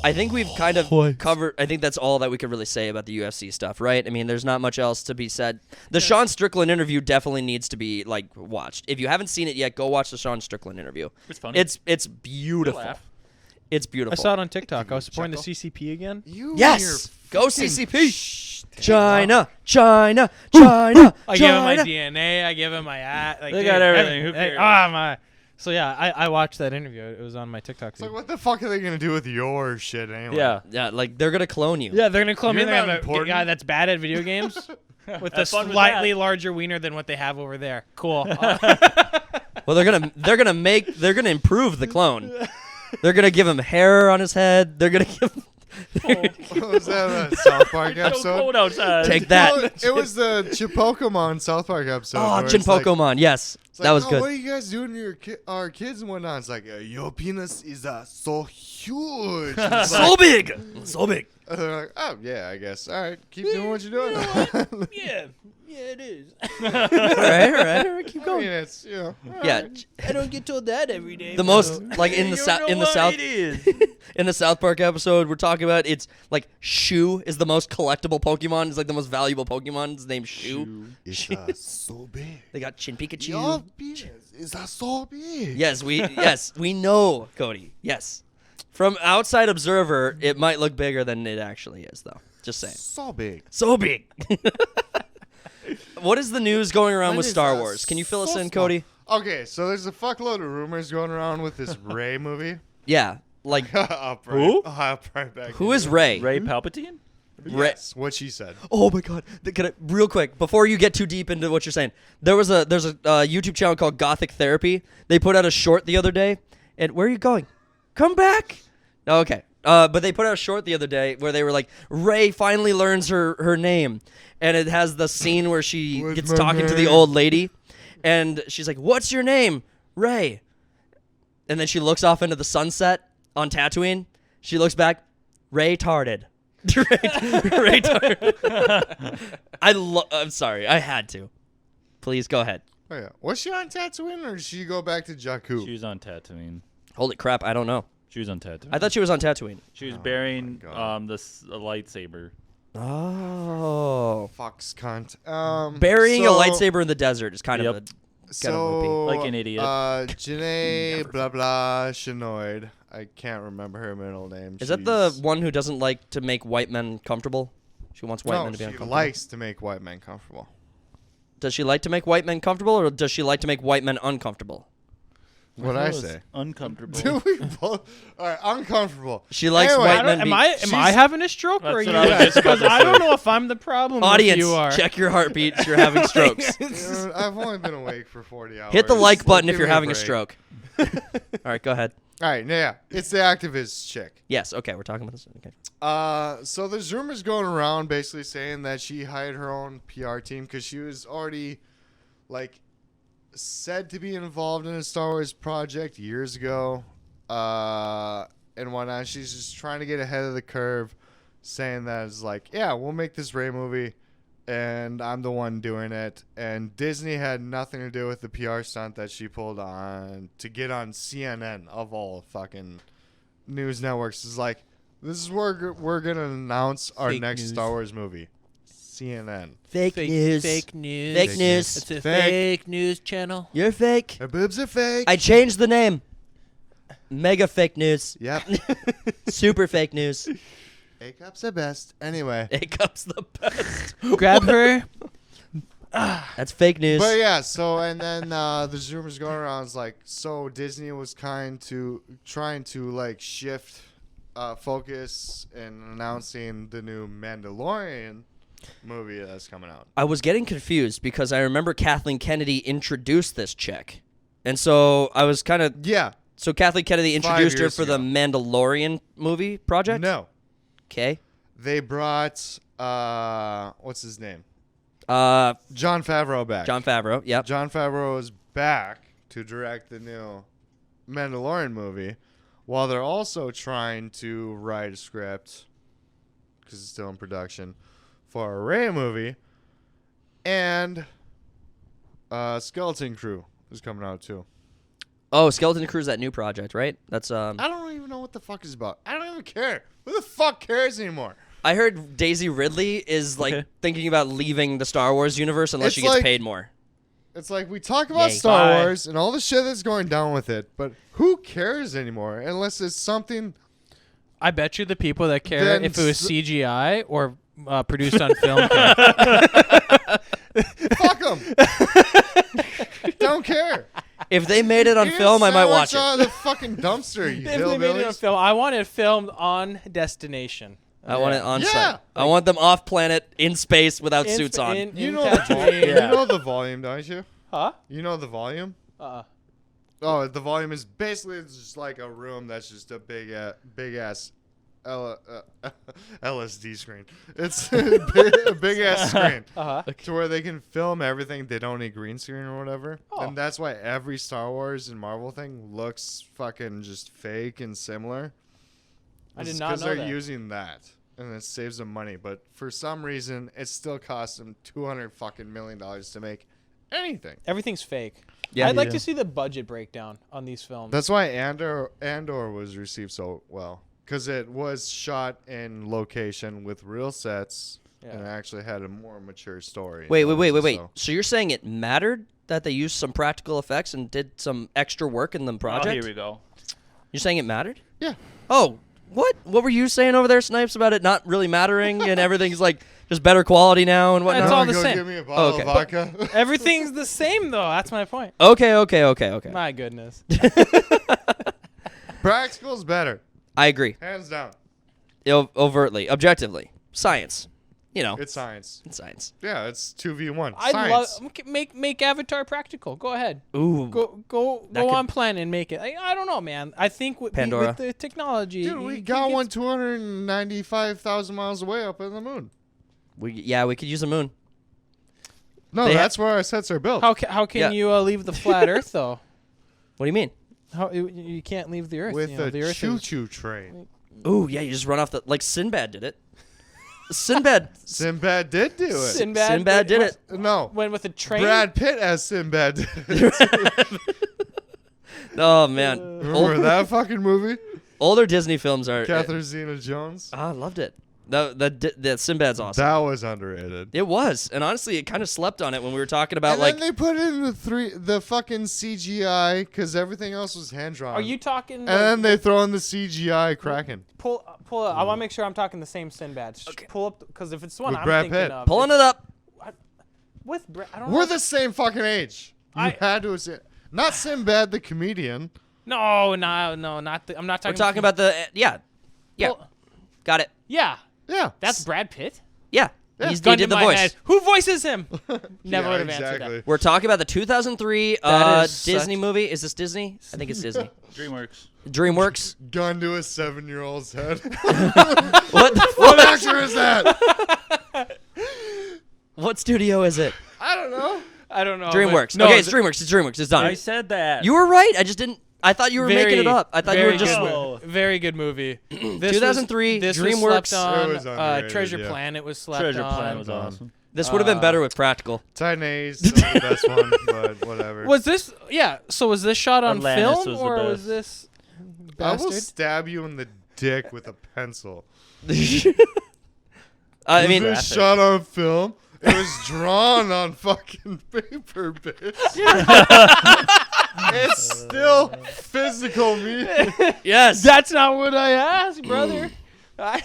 I think we've kind of covered. I think that's all that we could really say about the UFC stuff, right? I mean, there's not much else to be said. The Sean Strickland interview definitely needs to be watched. If you haven't seen it yet, go watch the Sean Strickland interview. It's funny. It's beautiful. Laugh. It's beautiful. I saw it on TikTok. I was supporting the chuckle. CCP again. You Yes! and Go your fucking CCP! Take China. I give him my China. DNA. I give him my ad. Like, They got everything. Who cares? my. So yeah, I watched that interview. It was on my TikTok It's feed. like, what the fuck are they gonna do with your shit anyway? Yeah. Yeah, they're gonna clone you. Yeah, they're gonna clone me. You're They have not a important. guy that's bad at video games with a Have fun with slightly that. larger wiener than what they have over there. Cool. Well, they're gonna improve the clone. They're gonna give him hair on his head. They're gonna give. What was that South Park So episode? cold outside. Take that. Oh, it was the Chipokemon South Park episode. Oh, where it's Chin like- Pokemon. Yes, it's like, that was oh, good. What are you guys doing to our kids and whatnot? It's like, your penis is so huge. It's So like, big, so big. they're like, oh, yeah, I guess. All right, keep doing what you're doing. yeah, it is. all right, keep I going. mean, it's, Yeah, I don't get told that every day. the most like in the South is. in the South Park episode we're talking about. It's like Shu is the most collectible Pokemon. It's like the most valuable Pokemon. His name's Shu. It's so big. They got Chin Pikachu. Your penis is so big. Yes, we know, Cody. Yes, from outside observer, it might look bigger than it actually is, though. Just saying. So big. So big. What is the news going around Mine with is, Star Wars? Can you fill us so in, small. Cody? Okay, so there's a fuckload of rumors going around with this Rey movie. Yeah, like Up right, Who? Up right back. who is Rey? Ray Palpatine? Yes, what she said. Oh my God! Real quick, before you get too deep into what you're saying, there's a YouTube channel called Gothic Therapy. They put out a short the other day, and where are you going? Come back. Oh, okay. But they put out a short the other day where they were like, Rey finally learns her name, and it has the scene where she What's gets my talking to the name? old lady, and she's like, "What's your name, Rey?" And then she looks off into the sunset on Tatooine. She looks back, Retarded. Retarded. I'm sorry. I had to. Please go ahead. Oh, yeah. Was she on Tatooine or did she go back to Jakku? She was on Tatooine. Holy crap! I don't know. She was on Tatooine. I thought she was on Tatooine. She was bearing this lightsaber. Oh. Fox cunt. Burying a lightsaber in the desert is kind of a so like an idiot. Janae blah blah Shinoid. I can't remember her middle name. Is that the one who doesn't like to make white men comfortable? She wants white men to be uncomfortable. She likes to make white men comfortable. Does she like to make white men comfortable, or does she like to make white men uncomfortable? What'd I say? Uncomfortable. Do we both? All right, uncomfortable. She likes Anyway, white men. Am I having a stroke or are That's you? what I was just about Because to I say. don't know if I'm the problem. Audience, or if you are. check your heartbeats. You're having strokes. Dude, I've only been awake for 40 hours. Hit the like button if Give you're me having a break. stroke. All right, go ahead. All right, yeah, it's the activist chick. Yes, okay, we're talking about this. Okay. So there's rumors going around basically saying that she hired her own PR team because she was already, like, said to be involved in a Star Wars project years ago, and whatnot. She's just trying to get ahead of the curve, saying that it's like, yeah, we'll make this Rey movie, and I'm the one doing it. And Disney had nothing to do with the PR stunt that she pulled on to get on CNN of all fucking news networks. It's like, this is where we're gonna announce our Fake next news. Star Wars movie. CNN. Fake news. Fake news. Fake news. It's a Fake. fake news channel. You're fake. Her boobs are fake. I changed the name. Mega fake news. Yep. Super fake news. A-cups are best. Anyway. A-cup's the best. Grab her. That's fake news. But yeah, so and then there's rumors going around. It's like, so Disney was trying to like shift focus in announcing the new Mandalorian movie that's coming out. I was getting confused because I remember Kathleen Kennedy introduced this chick. And so I was kind of... Yeah. So Kathleen Kennedy introduced her years for the ago. Mandalorian movie project? No. Okay. They brought what's his name? John Jon Favreau back. Favreau, yep. Jon Favreau is back to direct the new Mandalorian movie, while they're also trying to write a script because it's still in production for a Rey movie, and Skeleton Crew is coming out too. Oh, Skeleton Crew's that new project, right? That's I don't even know what the fuck it's about. I don't even care. Who the fuck cares anymore? I heard Daisy Ridley is like thinking about leaving the Star Wars universe unless It's she gets like- paid more. It's like we talk about Yay. Star Bye. Wars and all the shit that's going down with it, but who cares anymore unless it's something. I bet you the people that care Then if it was s- CGI or produced on film. Fuck them. Don't care. If they made it on film, I might watch it. The fucking dumpster, you If they made it on hillbillies. film, I want it filmed on destination. I want it on Yeah. site. I want them off planet in space without In- suits on. in- You in know the Tatooine. you know the volume, don't you? Huh? You know the volume? Oh, the volume is basically it's just like a room that's just a big ass LSD screen. It's a big ass screen to where they can film everything. They don't need green screen or whatever, and that's why every Star Wars and Marvel thing looks fucking just fake and similar. I did not know they're that. using that, and it saves them money. But for some reason, it still costs them $200 million to make anything. Everything's fake. Yeah. I'd like Yeah. to see the budget breakdown on these films. That's why Andor was received so well, because it was shot in location with real sets, and it actually had a more mature story. Wait. So you're saying it mattered that they used some practical effects and did some extra work in the Oh, project? here we go. You're saying it mattered? Yeah. Oh, what? What were you saying over there, Snipes, about it not really mattering and everything's like just better quality now and whatnot? It's all the Go same. Give me a bottle Okay. of vodka. Everything's the same, though. That's my point. Okay. My goodness. Practical's better, I agree. hands down. Overtly, objectively, science. You know, It's science. it's science. Yeah, it's 2v1. I'd Science. love make Avatar practical. Go ahead. Ooh, Go That could- on plan and make it. I don't know, man. I think with Pandora. the technology, Dude, we got one 295,000 miles away up in the moon. we could use a moon. No, They that's where our sets are built. How can Yeah. you leave the flat Earth though? What do you mean? How you can't leave the Earth. With you know, a the Earth is- choo-choo train. Ooh, yeah, you just run off the like Sinbad did it. Sinbad did do it. Sinbad did it. No. Went with a train. Brad Pitt as Sinbad did it. Oh man, Remember that fucking movie? older Disney films are. Catherine Zeta-Jones. I loved it. That Sinbad's awesome. That was underrated. It was, and honestly, it kind of slept on it when we were talking about And like. then they put in the fucking CGI because everything else was hand drawn. Are you talking? And then they throw in the CGI Kraken. Pull up. I want to make sure I'm talking the same Sinbad. Okay. Pull up because if it's the one With I'm Brad thinking Pitt. of, Pulling it up. with Brad. I don't We're know. the same fucking age. You had to say not Sinbad the comedian. No, not the. I'm not talking. We're talking about the yeah. Pull- Got it. Yeah, Yeah. that's Brad Pitt. Yeah. Yeah. He Gun did to the my voice. head. Who voices him? Never Yeah, would have answered exactly. that. We're talking about the 2003 That is Disney such- movie. Is this Disney? I think it's Disney. DreamWorks. DreamWorks. Gun to a 7-year-old's head. What? What actor is that? What studio is it? I don't know. I don't know. DreamWorks. No, Okay, it's DreamWorks. It's DreamWorks. It's done. I said that. You were right. I just didn't. I thought you were making it up. I thought you were very just. good Oh. Very good movie. This 2003, was DreamWorks. slept on. It was underrated, Treasure yeah. Planet was slept Treasure on. Planet was awesome. This would have been better with practical. Titan A is still the best one, but whatever. Was this? Yeah. So was this shot on Atlantis film was the or best. was this? I will Bastard? stab you in the dick with a pencil. I mean, Was this shot on film? It was drawn on fucking paper, bitch. It's still physical media. yes. That's not what I asked, brother. I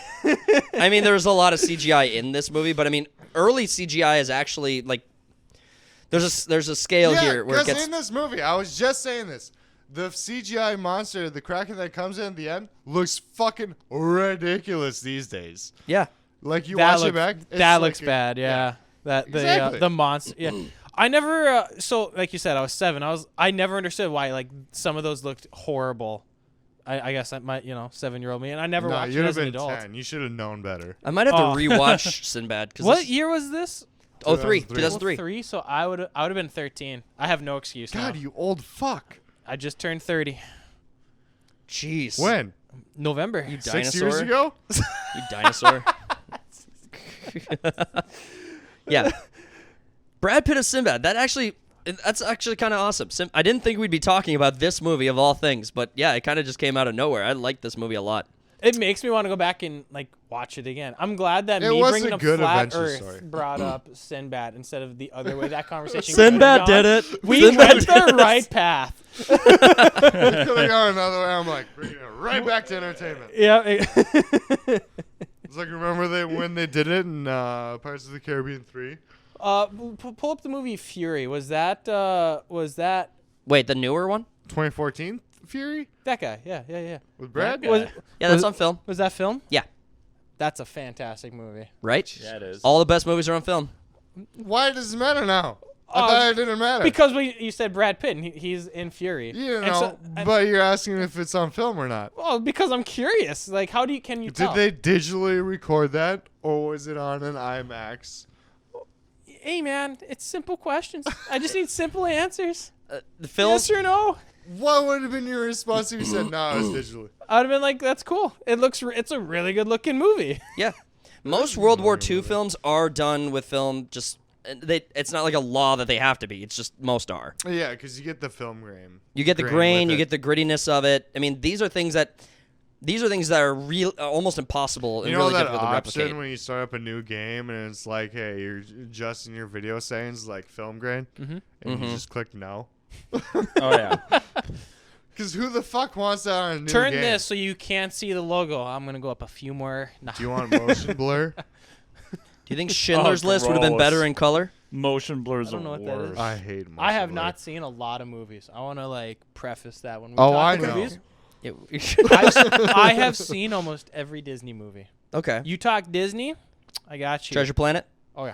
mean, there's a lot of CGI in this movie, but I mean, early CGI is actually like there's a scale Yeah, here where it because gets. in this movie, I was just saying this. The CGI monster, the Kraken that comes in at the end, looks fucking ridiculous these days. Yeah. Like you That watch looks, it back, it's that like looks bad. Yeah. That the Exactly. the monster. Yeah. I never. So like you said, I was 7. I never understood why like some of those looked horrible. I guess that might 7-year-old me, and I never No, watched you'd it have as an been adult. 10. You should have known better. I might have to Oh. rewatch Sinbad. What year was this? 03, 2003. 2003. 3. So I would have been 13. I have no excuse. God, now. you old fuck. I just turned 30. Jeez. When? November. You 6 years dinosaur? ago? You dinosaur. Yeah. Brad Pitt as Sinbad. That's actually kind of awesome. I didn't think we'd be talking about this movie of all things, but yeah, it kind of just came out of nowhere. I like this movie a lot. It makes me want to go back and like watch it again. I'm glad that It me was bringing a up good Flat adventure Earth story. brought up Sinbad instead of the other way that conversation. Sinbad could've did gone. it. We Sinbad went did the it. right path. Could have gone another way. I'm like, bringing it right back to entertainment. Yeah. It's like, remember when they did it in Pirates of the Caribbean 3? Pull up the movie Fury. Was that Wait, the newer one? 2014 Fury? that guy? Yeah. With Brad? guy. Was, Yeah, that's was- on film. Was that film? Yeah. That's a fantastic movie. Right? Yeah, it is. All the best movies are on film. Why does it matter now? I thought it didn't matter. Because you said Brad Pitt and he's in Fury. You And know, so- but you're asking if it's on film or not. well, because I'm curious. Like, can you tell? Did they digitally record that, or was it on an IMAX? Hey, man, it's simple questions. I just need simple answers. The film. Yes or no? What would have been your response if you said, no, it's digitally? I would have been like, that's cool. It's a really good looking movie. Yeah. Most World War II films are done with film. Just it's not like a law that they have to be. It's just most are. Yeah, because you get the film grain. You get the with grain. You it. get the grittiness of it. I mean, these are things that are real, almost impossible and You know really that difficult to replicate. option when you start up a new game and it's like, hey, you're adjusting your video settings like film grain, and you just click no. Oh yeah. Because who the fuck wants that on a new Turn game? this so you can't see the logo. I'm going to go up a few more. Nah. Do you want motion blur? Do you think Schindler's List would have been gross. better in color? Motion blurs I don't know the what that is. worst. I hate motion I have blur. not seen a lot of movies. I want to like preface that when we Oh, talk I about know. movies. Yeah. I have seen almost every Disney movie. Okay. You talk Disney, I got you. Treasure Planet. Oh yeah.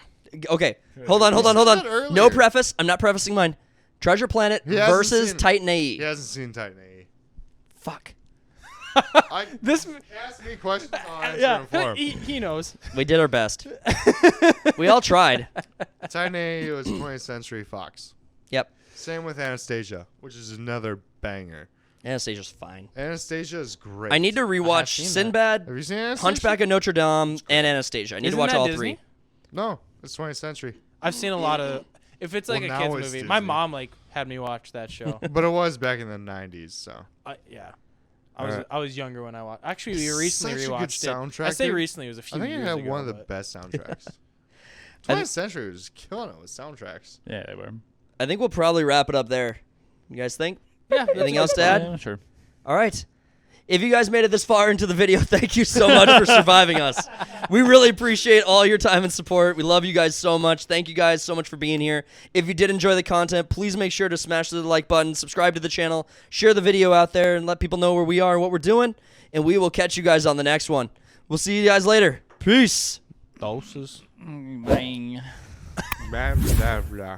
Okay. Hold on. said that No earlier. preface. I'm not prefacing mine. Treasure Planet He hasn't versus seen- Titan AE. He hasn't seen Titan AE. Fuck. This Ask me questions, I'll answer yeah, them for him. he knows. We did our best. We all tried. Titan AE was 20th Century Fox. Yep. Same with Anastasia, which is another banger. Anastasia's fine. Anastasia is great. I need to rewatch seen that. Sinbad, Have you seen Anastasia? Hunchback of Notre Dame, and Anastasia. I need to Isn't watch that all Disney? 3. No, it's 20th century. I've seen a lot of. If it's like Well, a now kids it's movie, my Disney. mom like had me watch that show. But it was back in the 90s, so. Yeah. I was Alright. I was younger when I watched. Actually, we recently Such a good rewatched it. soundtrack, I say dude. recently, it was a few I think years it had ago. one of the but- best soundtracks. I 20th century was killing it with soundtracks. Yeah, they were. I think we'll probably wrap it up there. You guys think? Yeah. Anything else to add? Yeah, sure. All right. If you guys made it this far into the video, thank you so much for surviving us. We really appreciate all your time and support. We love you guys so much. Thank you guys so much for being here. If you did enjoy the content, please make sure to smash the like button, subscribe to the channel, share the video out there, and let people know where we are and what we're doing. And we will catch you guys on the next one. We'll see you guys later. Peace. Doses. Bang. Blah, blah, blah.